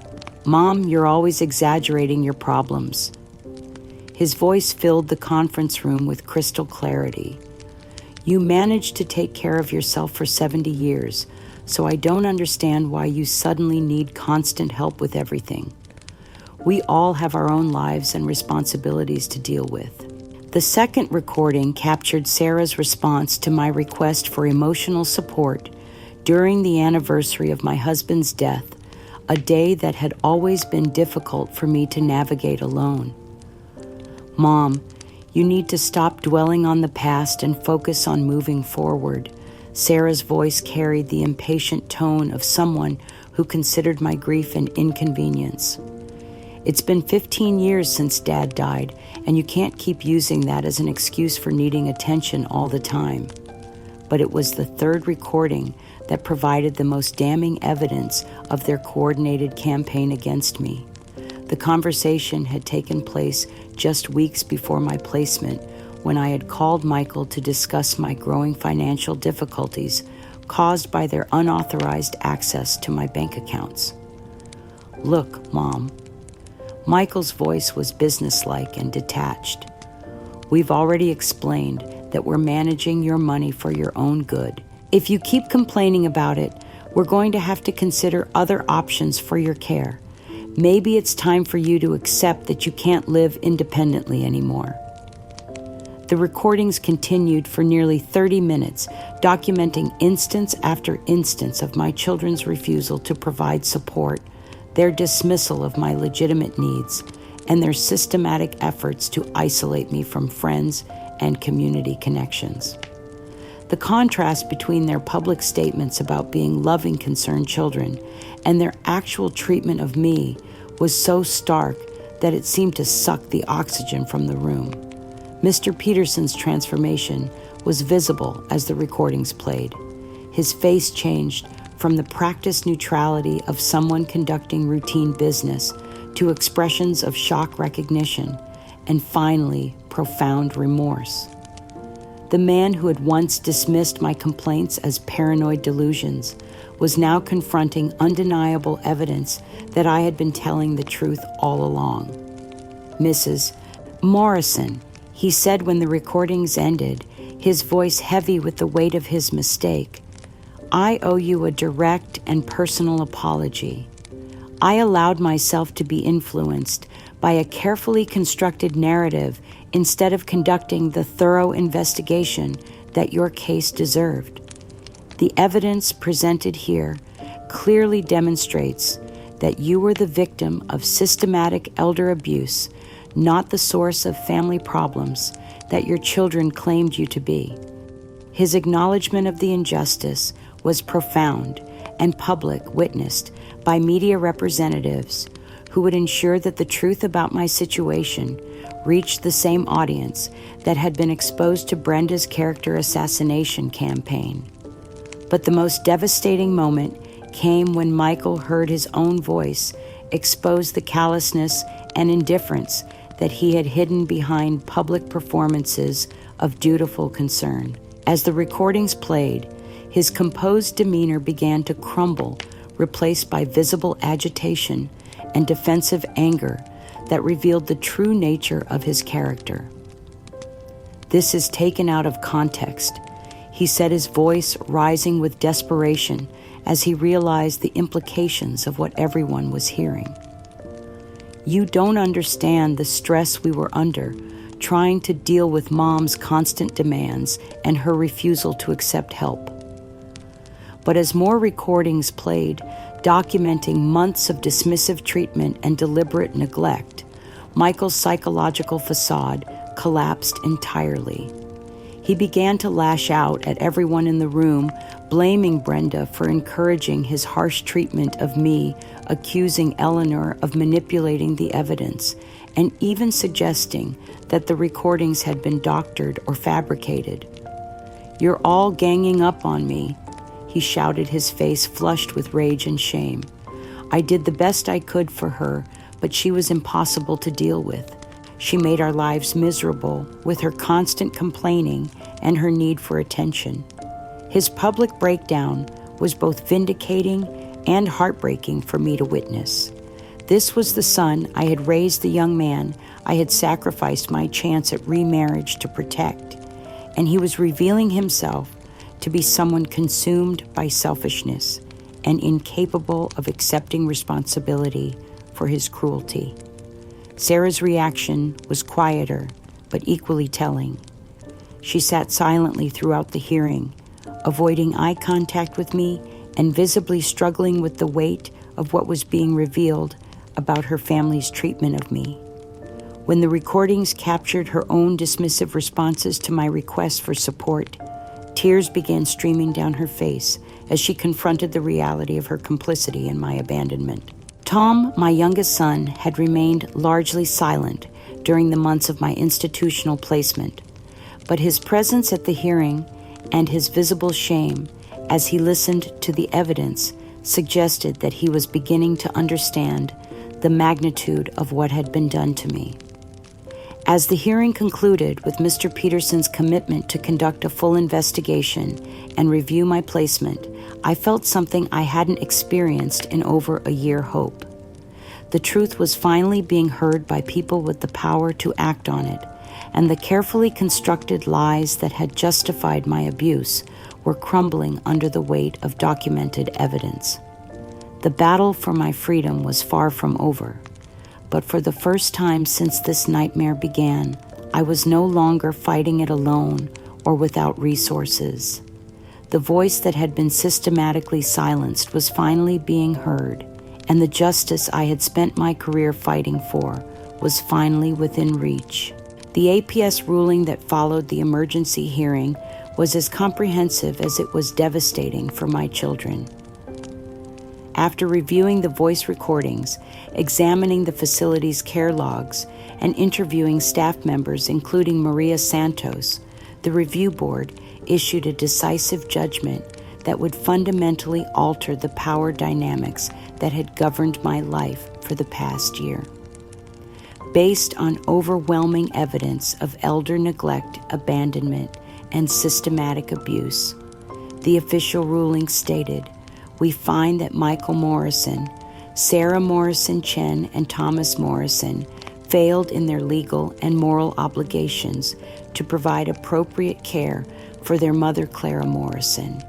"Mom, you're always exaggerating your problems." His voice filled the conference room with crystal clarity. "You managed to take care of yourself for 70 years, so I don't understand why you suddenly need constant help with everything. We all have our own lives and responsibilities to deal with." The second recording captured Sarah's response to my request for emotional support during the anniversary of my husband's death, a day that had always been difficult for me to navigate alone. "Mom, you need to stop dwelling on the past and focus on moving forward." Sarah's voice carried the impatient tone of someone who considered my grief an inconvenience. "It's been 15 years since Dad died, and you can't keep using that as an excuse for needing attention all the time." But it was the third recording that provided the most damning evidence of their coordinated campaign against me. The conversation had taken place just weeks before my placement, when I had called Michael to discuss my growing financial difficulties caused by their unauthorized access to my bank accounts. "Look, Mom." Michael's voice was businesslike and detached. "We've already explained that we're managing your money for your own good. If you keep complaining about it, we're going to have to consider other options for your care. Maybe it's time for you to accept that you can't live independently anymore." The recordings continued for nearly 30 minutes, documenting instance after instance of my children's refusal to provide support, their dismissal of my legitimate needs, and their systematic efforts to isolate me from friends and community connections. The contrast between their public statements about being loving, concerned children and their actual treatment of me was so stark that it seemed to suck the oxygen from the room. Mr. Peterson's transformation was visible as the recordings played. His face changed from the practiced neutrality of someone conducting routine business to expressions of shock recognition, and finally, profound remorse. The man who had once dismissed my complaints as paranoid delusions was now confronting undeniable evidence that I had been telling the truth all along. "Mrs. Morrison," he said when the recordings ended, his voice heavy with the weight of his mistake, "I owe you a direct and personal apology. I allowed myself to be influenced by a carefully constructed narrative instead of conducting the thorough investigation that your case deserved. The evidence presented here clearly demonstrates that you were the victim of systematic elder abuse, not the source of family problems that your children claimed you to be." His acknowledgement of the injustice was profound and public, witnessed by media representatives who would ensure that the truth about my situation reached the same audience that had been exposed to Brenda's character assassination campaign. But the most devastating moment came when Michael heard his own voice expose the callousness and indifference that he had hidden behind public performances of dutiful concern. As the recordings played, his composed demeanor began to crumble, replaced by visible agitation and defensive anger that revealed the true nature of his character. "This is taken out of context," he said, his voice rising with desperation as he realized the implications of what everyone was hearing. "You don't understand the stress we were under, trying to deal with Mom's constant demands and her refusal to accept help." But as more recordings played, documenting months of dismissive treatment and deliberate neglect, Michael's psychological facade collapsed entirely. He began to lash out at everyone in the room, blaming Brenda for encouraging his harsh treatment of me, accusing Eleanor of manipulating the evidence, and even suggesting that the recordings had been doctored or fabricated. "You're all ganging up on me," he shouted, his face flushed with rage and shame. "I did the best I could for her, but she was impossible to deal with. She made our lives miserable with her constant complaining and her need for attention." His public breakdown was both vindicating and heartbreaking for me to witness. This was the son I had raised, the young man I had sacrificed my chance at remarriage to protect, and he was revealing himself to be someone consumed by selfishness and incapable of accepting responsibility for his cruelty. Sarah's reaction was quieter, but equally telling. She sat silently throughout the hearing, avoiding eye contact with me and visibly struggling with the weight of what was being revealed about her family's treatment of me. When the recordings captured her own dismissive responses to my requests for support, tears began streaming down her face as she confronted the reality of her complicity in my abandonment. Tom, my youngest son, had remained largely silent during the months of my institutional placement, but his presence at the hearing and his visible shame as he listened to the evidence suggested that he was beginning to understand the magnitude of what had been done to me. As the hearing concluded with Mr. Peterson's commitment to conduct a full investigation and review my placement, I felt something I hadn't experienced in over a year. Hope. The truth was finally being heard by people with the power to act on it, and the carefully constructed lies that had justified my abuse were crumbling under the weight of documented evidence. The battle for my freedom was far from over. But for the first time since this nightmare began, I was no longer fighting it alone or without resources. The voice that had been systematically silenced was finally being heard, and the justice I had spent my career fighting for was finally within reach. The APS ruling that followed the emergency hearing was as comprehensive as it was devastating for my children. After reviewing the voice recordings, examining the facility's care logs, and interviewing staff members, including Maria Santos, the review board issued a decisive judgment that would fundamentally alter the power dynamics that had governed my life for the past year. Based on overwhelming evidence of elder neglect, abandonment, and systematic abuse, the official ruling stated, we find that Michael Morrison, Sarah Morrison Chen, and Thomas Morrison failed in their legal and moral obligations to provide appropriate care for their mother, Clara Morrison.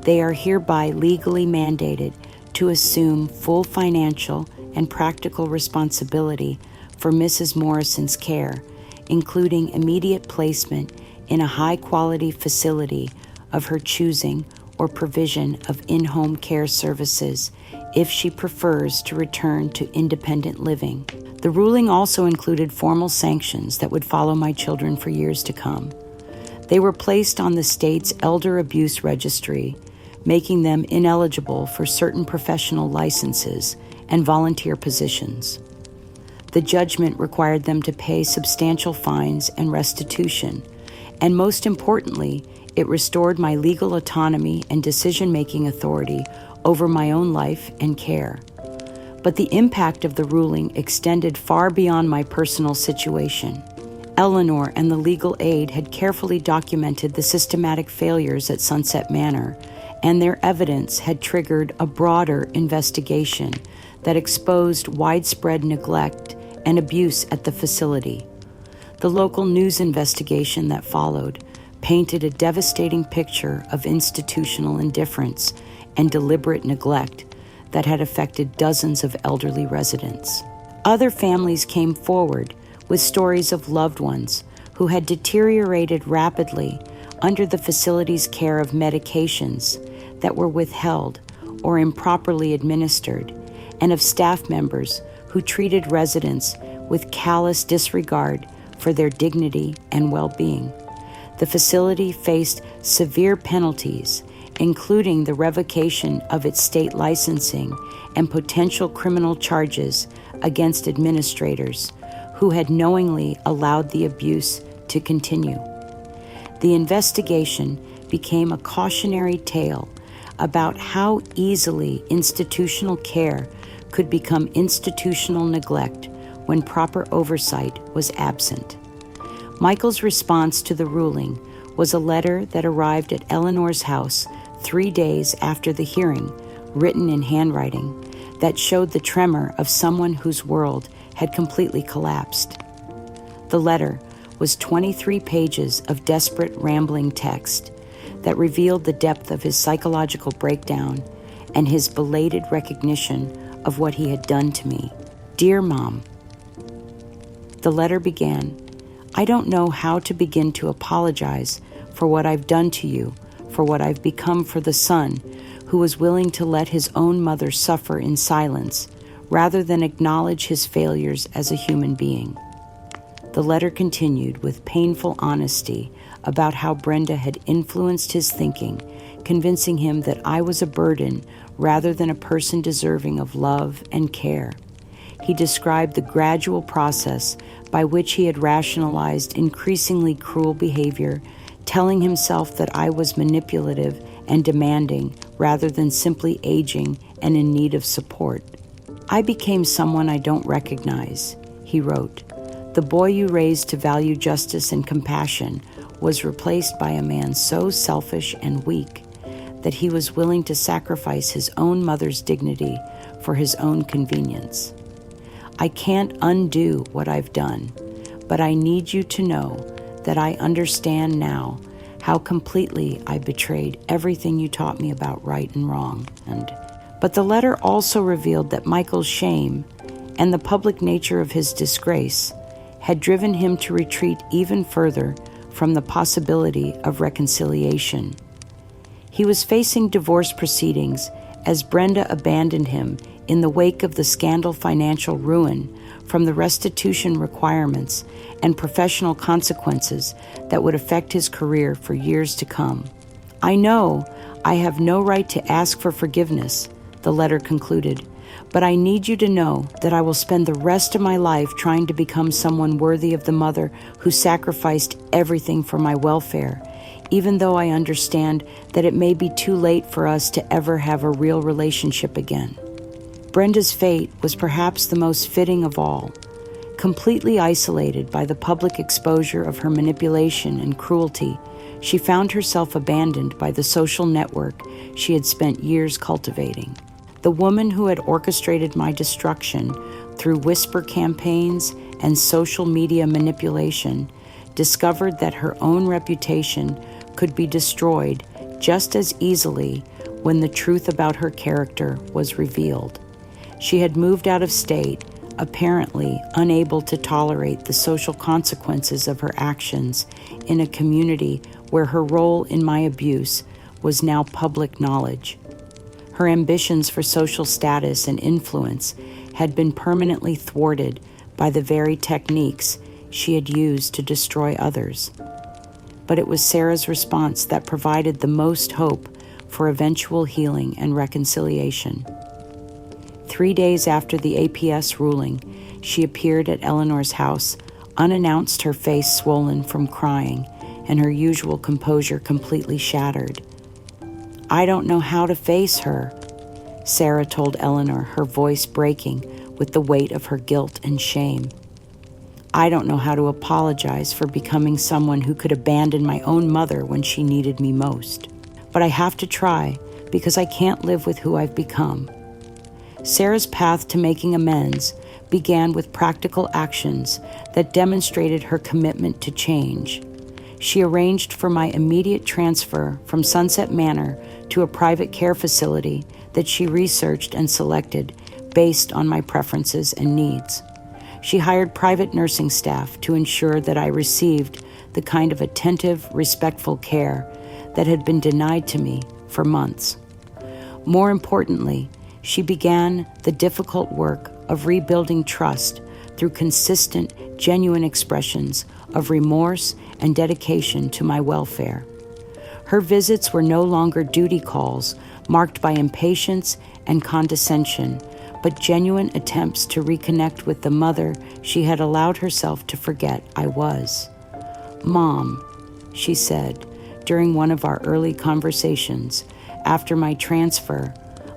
They are hereby legally mandated to assume full financial and practical responsibility for Mrs. Morrison's care, including immediate placement in a high-quality facility of her choosing or provision of in-home care services if she prefers to return to independent living. The ruling also included formal sanctions that would follow my children for years to come. They were placed on the state's elder abuse registry, making them ineligible for certain professional licenses and volunteer positions. The judgment required them to pay substantial fines and restitution, and most importantly, it restored my legal autonomy and decision-making authority over my own life and care. But the impact of the ruling extended far beyond my personal situation. Eleanor and the legal aid had carefully documented the systematic failures at Sunset Manor, and their evidence had triggered a broader investigation that exposed widespread neglect and abuse at the facility. The local news investigation that followed painted a devastating picture of institutional indifference and deliberate neglect that had affected dozens of elderly residents. Other families came forward with stories of loved ones who had deteriorated rapidly under the facility's care of medications that were withheld or improperly administered, and of staff members who treated residents with callous disregard for their dignity and well-being. The facility faced severe penalties, including the revocation of its state licensing and potential criminal charges against administrators who had knowingly allowed the abuse to continue. The investigation became a cautionary tale about how easily institutional care could become institutional neglect when proper oversight was absent. Michael's response to the ruling was a letter that arrived at Eleanor's house 3 days after the hearing, written in handwriting, that showed the tremor of someone whose world had completely collapsed. The letter was 23 pages of desperate, rambling text that revealed the depth of his psychological breakdown and his belated recognition of what he had done to me. Dear Mom, the letter began, I don't know how to begin to apologize for what I've done to you, for what I've become for the son who was willing to let his own mother suffer in silence rather than acknowledge his failures as a human being. The letter continued with painful honesty about how Brenda had influenced his thinking, convincing him that I was a burden rather than a person deserving of love and care. He described the gradual process by which he had rationalized increasingly cruel behavior, telling himself that I was manipulative and demanding rather than simply aging and in need of support. I became someone I don't recognize, he wrote. The boy you raised to value justice and compassion was replaced by a man so selfish and weak that he was willing to sacrifice his own mother's dignity for his own convenience. I can't undo what I've done, but I need you to know that I understand now how completely I betrayed everything you taught me about right and wrong. But the letter also revealed that Michael's shame and the public nature of his disgrace had driven him to retreat even further from the possibility of reconciliation. He was facing divorce proceedings as Brenda abandoned him in the wake of the scandal financial ruin from the restitution requirements and professional consequences that would affect his career for years to come. I know I have no right to ask for forgiveness, the letter concluded, but I need you to know that I will spend the rest of my life trying to become someone worthy of the mother who sacrificed everything for my welfare even though I understand that it may be too late for us to ever have a real relationship again. Brenda's fate was perhaps the most fitting of all. Completely isolated by the public exposure of her manipulation and cruelty, she found herself abandoned by the social network she had spent years cultivating. The woman who had orchestrated my destruction through whisper campaigns and social media manipulation discovered that her own reputation could be destroyed just as easily when the truth about her character was revealed. She had moved out of state, apparently unable to tolerate the social consequences of her actions in a community where her role in my abuse was now public knowledge. Her ambitions for social status and influence had been permanently thwarted by the very techniques she had used to destroy others. But it was Sarah's response that provided the most hope for eventual healing and reconciliation. 3 days after the APS ruling, she appeared at Eleanor's house, unannounced, her face swollen from crying and her usual composure completely shattered. "I don't know how to face her," Sarah told Eleanor, her voice breaking with the weight of her guilt and shame. "I don't know how to apologize for becoming someone who could abandon my own mother when she needed me most. But I have to try because I can't live with who I've become." Sarah's path to making amends began with practical actions that demonstrated her commitment to change. She arranged for my immediate transfer from Sunset Manor to a private care facility that she researched and selected based on my preferences and needs. She hired private nursing staff to ensure that I received the kind of attentive, respectful care that had been denied to me for months. More importantly, she began the difficult work of rebuilding trust through consistent, genuine expressions of remorse and dedication to my welfare. Her visits were no longer duty calls marked by impatience and condescension, but genuine attempts to reconnect with the mother she had allowed herself to forget I was. "Mom," she said during one of our early conversations after my transfer,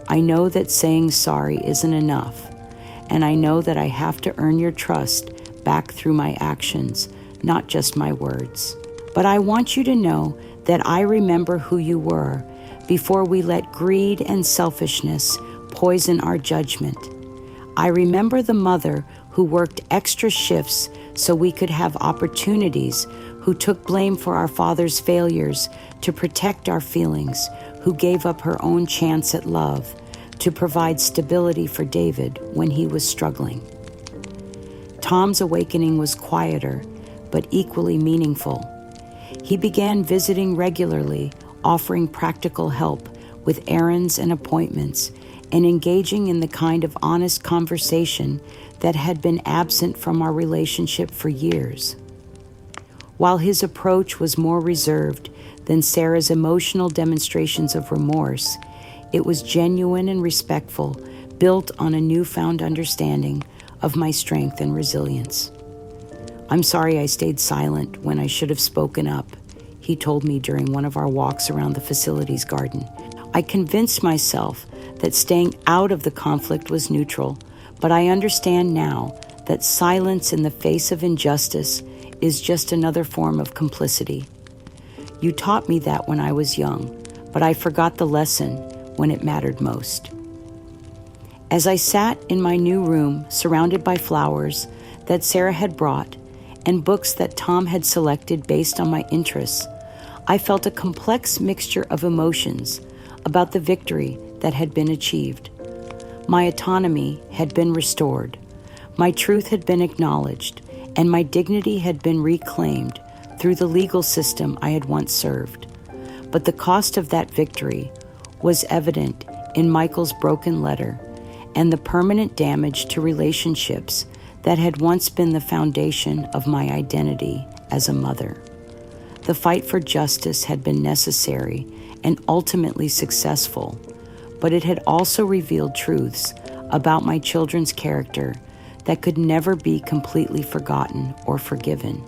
"I know that saying sorry isn't enough, and I know that I have to earn your trust back through my actions, not just my words. But I want you to know that I remember who you were before we let greed and selfishness poison our judgment. I remember the mother who worked extra shifts so we could have opportunities, who took blame for our father's failures to protect our feelings, who gave up her own chance at love to provide stability for David when he was struggling." Tom's awakening was quieter, but equally meaningful. He began visiting regularly, offering practical help with errands and appointments, and engaging in the kind of honest conversation that had been absent from our relationship for years. While his approach was more reserved than Sarah's emotional demonstrations of remorse, it was genuine and respectful, built on a newfound understanding of my strength and resilience. "I'm sorry I stayed silent when I should have spoken up," he told me during one of our walks around the facility's garden. "I convinced myself that staying out of the conflict was neutral, but I understand now that silence in the face of injustice is just another form of complicity. You taught me that when I was young, but I forgot the lesson when it mattered most." As I sat in my new room, surrounded by flowers that Sarah had brought and books that Tom had selected based on my interests, I felt a complex mixture of emotions about the victory that had been achieved. My autonomy had been restored, my truth had been acknowledged, and my dignity had been reclaimed through the legal system I had once served. But the cost of that victory was evident in Michael's broken letter and the permanent damage to relationships that had once been the foundation of my identity as a mother. The fight for justice had been necessary and ultimately successful, but it had also revealed truths about my children's character that could never be completely forgotten or forgiven.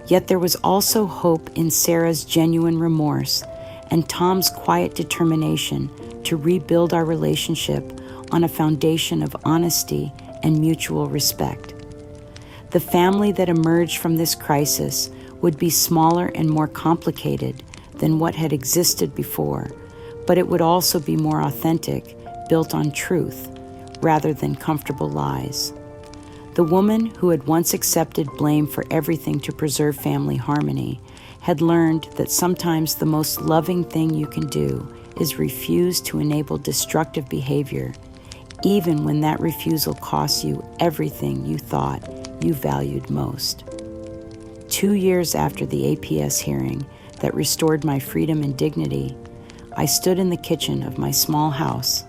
Yet there was also hope in Sarah's genuine remorse and Tom's quiet determination to rebuild our relationship on a foundation of honesty and mutual respect. The family that emerged from this crisis would be smaller and more complicated than what had existed before, but it would also be more authentic, built on truth rather than comfortable lies. The woman who had once accepted blame for everything to preserve family harmony had learned that sometimes the most loving thing you can do is refuse to enable destructive behavior, even when that refusal costs you everything you thought you valued most. 2 years after the APS hearing that restored my freedom and dignity, I stood in the kitchen of my small house,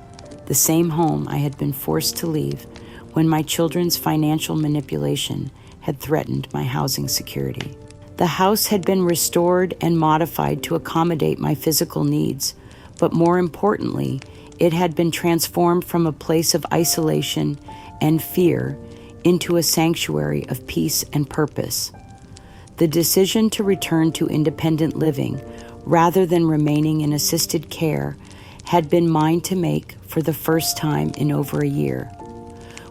the same home I had been forced to leave when my children's financial manipulation had threatened my housing security. The house had been restored and modified to accommodate my physical needs, but more importantly, it had been transformed from a place of isolation and fear into a sanctuary of peace and purpose. The decision to return to independent living rather than remaining in assisted care had been mine to make for the first time in over a year.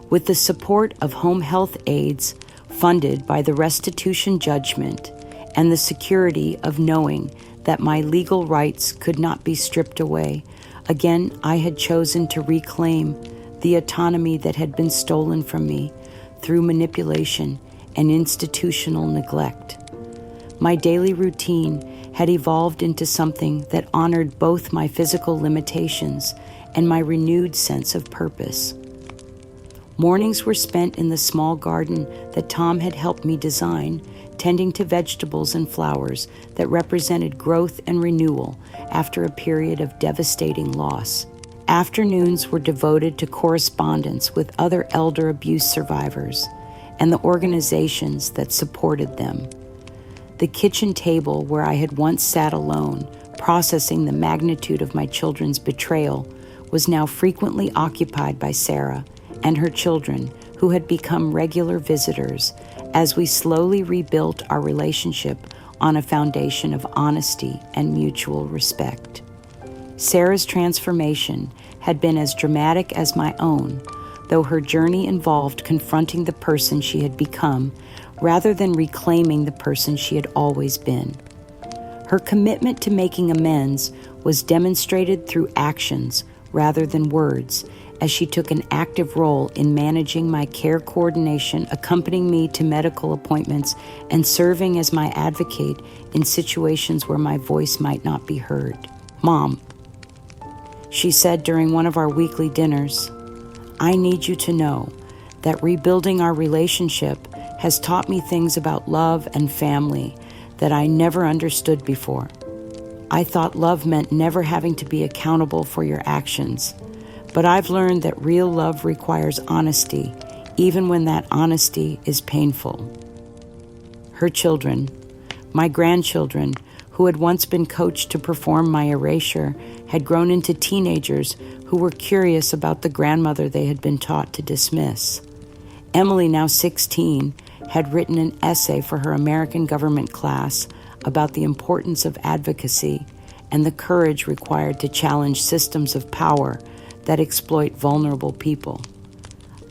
With the support of home health aides funded by the restitution judgment and the security of knowing that my legal rights could not be stripped away, again I had chosen to reclaim the autonomy that had been stolen from me through manipulation and institutional neglect. My daily routine had evolved into something that honored both my physical limitations and my renewed sense of purpose. Mornings were spent in the small garden that Tom had helped me design, tending to vegetables and flowers that represented growth and renewal after a period of devastating loss. Afternoons were devoted to correspondence with other elder abuse survivors and the organizations that supported them. The kitchen table where I had once sat alone, processing the magnitude of my children's betrayal, was now frequently occupied by Sarah and her children, who had become regular visitors as we slowly rebuilt our relationship on a foundation of honesty and mutual respect. Sarah's transformation had been as dramatic as my own, though her journey involved confronting the person she had become rather than reclaiming the person she had always been. Her commitment to making amends was demonstrated through actions rather than words, as she took an active role in managing my care coordination, accompanying me to medical appointments, and serving as my advocate in situations where my voice might not be heard. "Mom," she said during one of our weekly dinners, "I need you to know that rebuilding our relationship has taught me things about love and family that I never understood before. I thought love meant never having to be accountable for your actions, but I've learned that real love requires honesty, even when that honesty is painful." Her children, my grandchildren, who had once been coached to perform my erasure, had grown into teenagers who were curious about the grandmother they had been taught to dismiss. Emily, now 16, had written an essay for her American government class about the importance of advocacy and the courage required to challenge systems of power that exploit vulnerable people.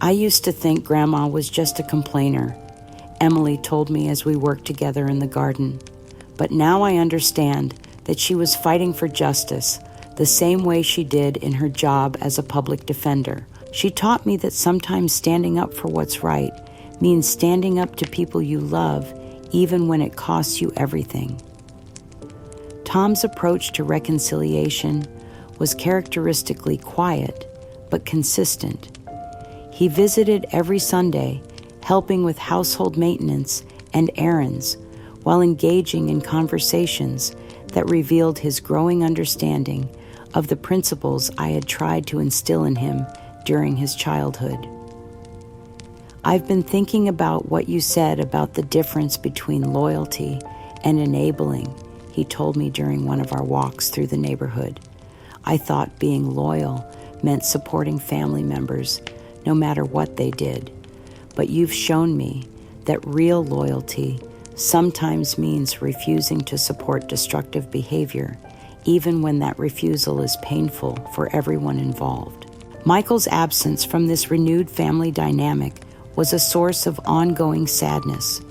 "I used to think Grandma was just a complainer," Emily told me as we worked together in the garden. "But now I understand that she was fighting for justice the same way she did in her job as a public defender. She taught me that sometimes standing up for what's right means standing up to people you love, even when it costs you everything." Tom's approach to reconciliation was characteristically quiet, but consistent. He visited every Sunday, helping with household maintenance and errands, while engaging in conversations that revealed his growing understanding of the principles I had tried to instill in him during his childhood. "I've been thinking about what you said about the difference between loyalty and enabling," he told me during one of our walks through the neighborhood. "I thought being loyal meant supporting family members no matter what they did, but you've shown me that real loyalty sometimes means refusing to support destructive behavior, even when that refusal is painful for everyone involved. Michael's absence from this renewed family dynamic was a source of ongoing sadness,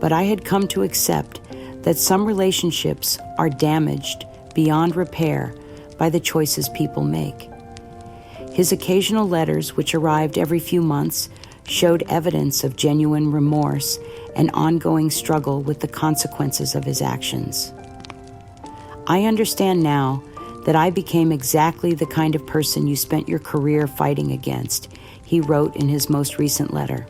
but I had come to accept that some relationships are damaged beyond repair by the choices people make. His occasional letters, which arrived every few months, showed evidence of genuine remorse and ongoing struggle with the consequences of his actions. I understand now that I became exactly the kind of person you spent your career fighting against, he wrote in his most recent letter.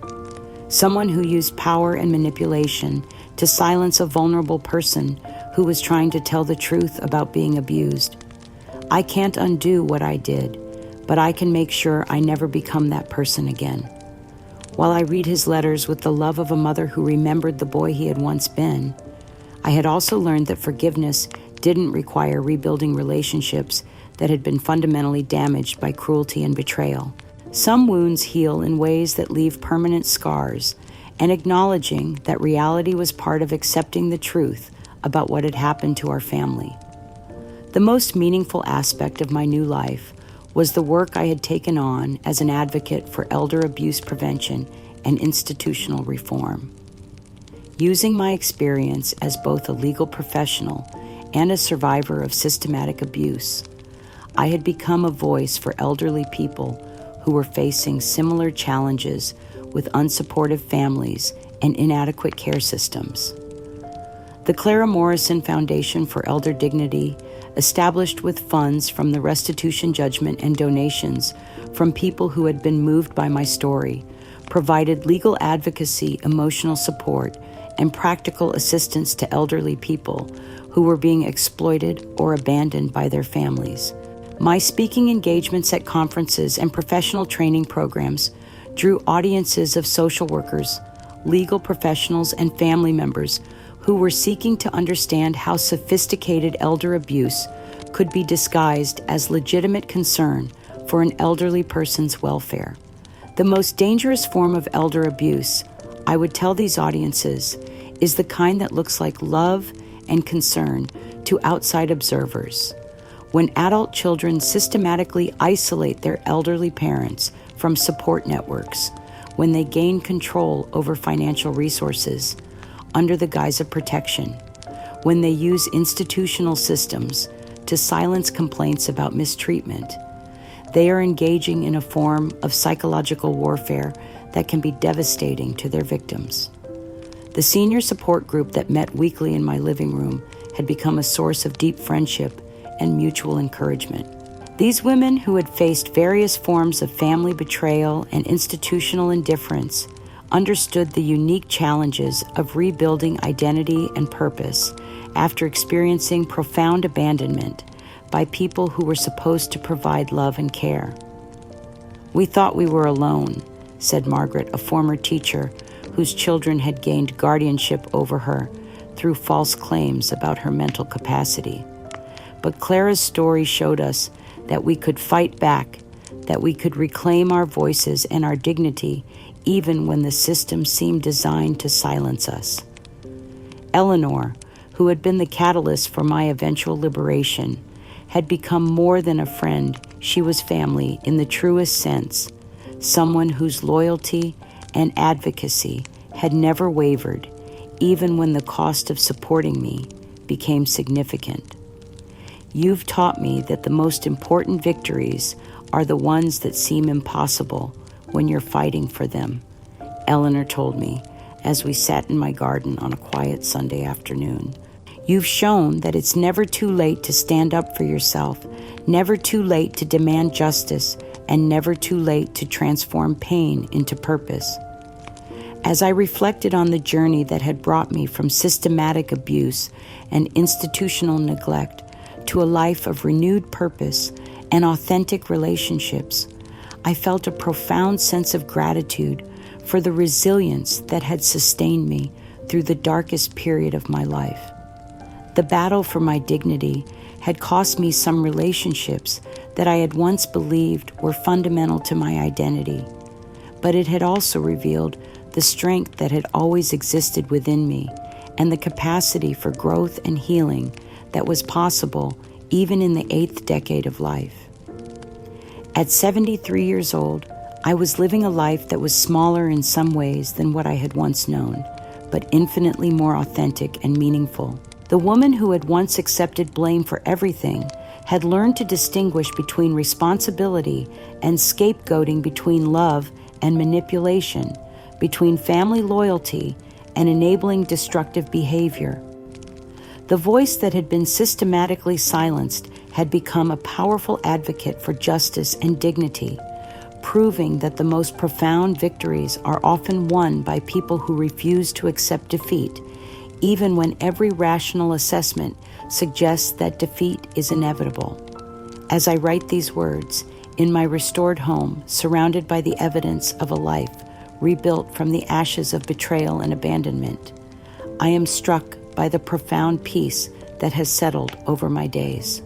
Someone who used power and manipulation to silence a vulnerable person who was trying to tell the truth about being abused. I can't undo what I did, but I can make sure I never become that person again. While I read his letters with the love of a mother who remembered the boy he had once been, I had also learned that forgiveness didn't require rebuilding relationships that had been fundamentally damaged by cruelty and betrayal. Some wounds heal in ways that leave permanent scars, and acknowledging that reality was part of accepting the truth about what had happened to our family. The most meaningful aspect of my new life was the work I had taken on as an advocate for elder abuse prevention and institutional reform. Using my experience as both a legal professional and a survivor of systematic abuse, I had become a voice for elderly people who were facing similar challenges with unsupportive families and inadequate care systems. The Clara Morrison Foundation for Elder Dignity, established with funds from the restitution judgment and donations from people who had been moved by my story, provided legal advocacy, emotional support, and practical assistance to elderly people who were being exploited or abandoned by their families. My speaking engagements at conferences and professional training programs drew audiences of social workers, legal professionals, and family members who were seeking to understand how sophisticated elder abuse could be disguised as legitimate concern for an elderly person's welfare. The most dangerous form of elder abuse, I would tell these audiences, is the kind that looks like love and concern to outside observers. When adult children systematically isolate their elderly parents from support networks, when they gain control over financial resources under the guise of protection, when they use institutional systems to silence complaints about mistreatment, they are engaging in a form of psychological warfare that can be devastating to their victims. The senior support group that met weekly in my living room had become a source of deep friendship and mutual encouragement. These women, who had faced various forms of family betrayal and institutional indifference, understood the unique challenges of rebuilding identity and purpose after experiencing profound abandonment by people who were supposed to provide love and care. "We thought we were alone," said Margaret, a former teacher whose children had gained guardianship over her through false claims about her mental capacity. But Clara's story showed us that we could fight back, that we could reclaim our voices and our dignity even when the system seemed designed to silence us. Eleanor, who had been the catalyst for my eventual liberation, had become more than a friend. She was family in the truest sense, someone whose loyalty and advocacy had never wavered, even when the cost of supporting me became significant. "You've taught me that the most important victories are the ones that seem impossible when you're fighting for them," Eleanor told me as we sat in my garden on a quiet Sunday afternoon. "You've shown that it's never too late to stand up for yourself, never too late to demand justice, and never too late to transform pain into purpose." As I reflected on the journey that had brought me from systematic abuse and institutional neglect to a life of renewed purpose and authentic relationships, I felt a profound sense of gratitude for the resilience that had sustained me through the darkest period of my life. The battle for my dignity had cost me some relationships that I had once believed were fundamental to my identity, but it had also revealed the strength that had always existed within me and the capacity for growth and healing that was possible even in the 8th decade of life. At 73 years old, I was living a life that was smaller in some ways than what I had once known, but infinitely more authentic and meaningful. The woman who had once accepted blame for everything had learned to distinguish between responsibility and scapegoating, between love and manipulation, between family loyalty and enabling destructive behavior. The voice that had been systematically silenced had become a powerful advocate for justice and dignity, proving that the most profound victories are often won by people who refuse to accept defeat, even when every rational assessment suggests that defeat is inevitable. As I write these words, in my restored home, surrounded by the evidence of a life rebuilt from the ashes of betrayal and abandonment, I am struck by the profound peace that has settled over my days.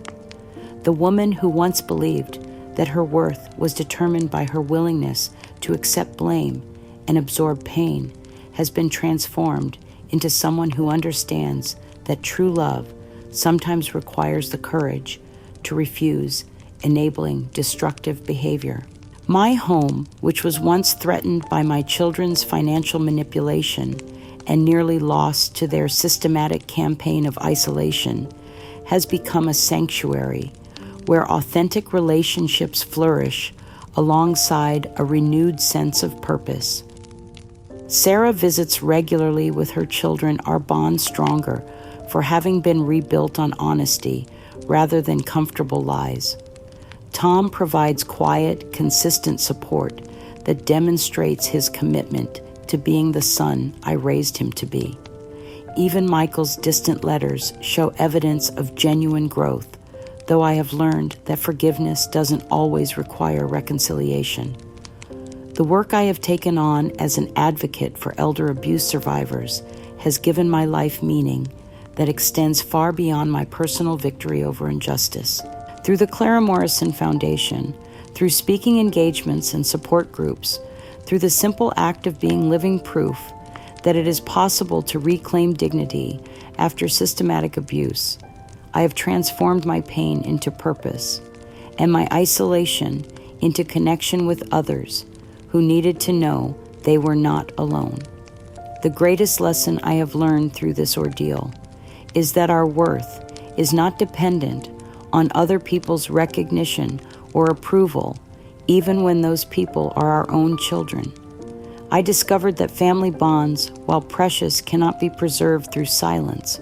The woman who once believed that her worth was determined by her willingness to accept blame and absorb pain has been transformed into someone who understands that true love sometimes requires the courage to refuse enabling destructive behavior. My home, which was once threatened by my children's financial manipulation and nearly lost to their systematic campaign of isolation, has become a sanctuary where authentic relationships flourish alongside a renewed sense of purpose. Sarah visits regularly with her children, our bond stronger for having been rebuilt on honesty rather than comfortable lies. Tom provides quiet, consistent support that demonstrates his commitment to being the son I raised him to be. Even Michael's distant letters show evidence of genuine growth, though I have learned that forgiveness doesn't always require reconciliation. The work I have taken on as an advocate for elder abuse survivors has given my life meaning that extends far beyond my personal victory over injustice. Through the Clara Morrison Foundation, through speaking engagements and support groups, through the simple act of being living proof that it is possible to reclaim dignity after systematic abuse, I have transformed my pain into purpose and my isolation into connection with others who needed to know they were not alone. The greatest lesson I have learned through this ordeal is that our worth is not dependent on other people's recognition or approval, even when those people are our own children. I discovered that family bonds, while precious, cannot be preserved through silence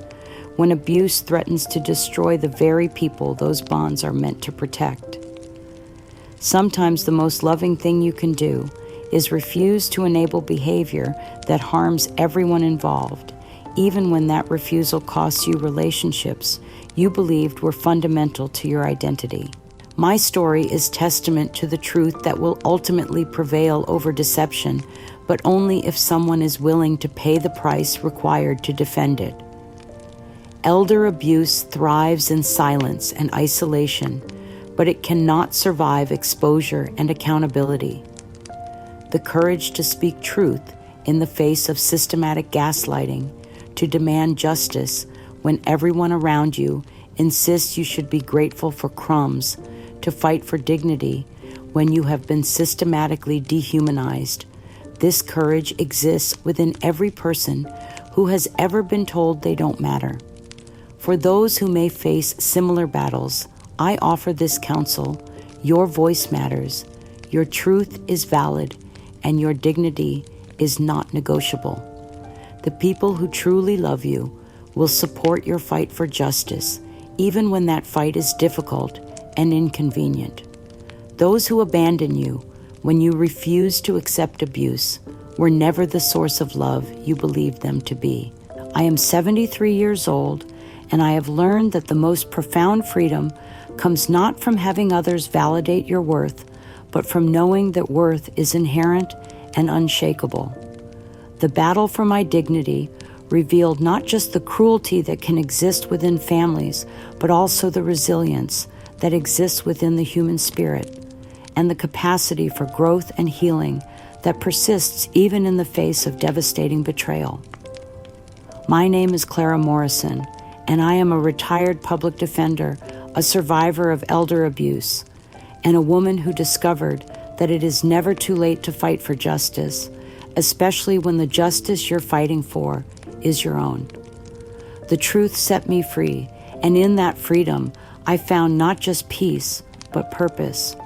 when abuse threatens to destroy the very people those bonds are meant to protect. Sometimes the most loving thing you can do is refuse to enable behavior that harms everyone involved, even when that refusal costs you relationships you believed were fundamental to your identity. My story is testament to the truth that will ultimately prevail over deception, but only if someone is willing to pay the price required to defend it. Elder abuse thrives in silence and isolation, but it cannot survive exposure and accountability. The courage to speak truth in the face of systematic gaslighting, to demand justice when everyone around you insists you should be grateful for crumbs, to fight for dignity when you have been systematically dehumanized. This courage exists within every person who has ever been told they don't matter. For those who may face similar battles, I offer this counsel: your voice matters, your truth is valid, and your dignity is not negotiable. The people who truly love you will support your fight for justice, even when that fight is difficult and inconvenient. Those who abandon you when you refuse to accept abuse were never the source of love you believed them to be. I am 73 years old, and I have learned that the most profound freedom comes not from having others validate your worth, but from knowing that worth is inherent and unshakable. The battle for my dignity revealed not just the cruelty that can exist within families, but also the resilience that exists within the human spirit, and the capacity for growth and healing that persists even in the face of devastating betrayal. My name is Clara Morrison, and I am a retired public defender, a survivor of elder abuse, and a woman who discovered that it is never too late to fight for justice, especially when the justice you're fighting for is your own. The truth set me free, and in that freedom, I found not just peace, but purpose.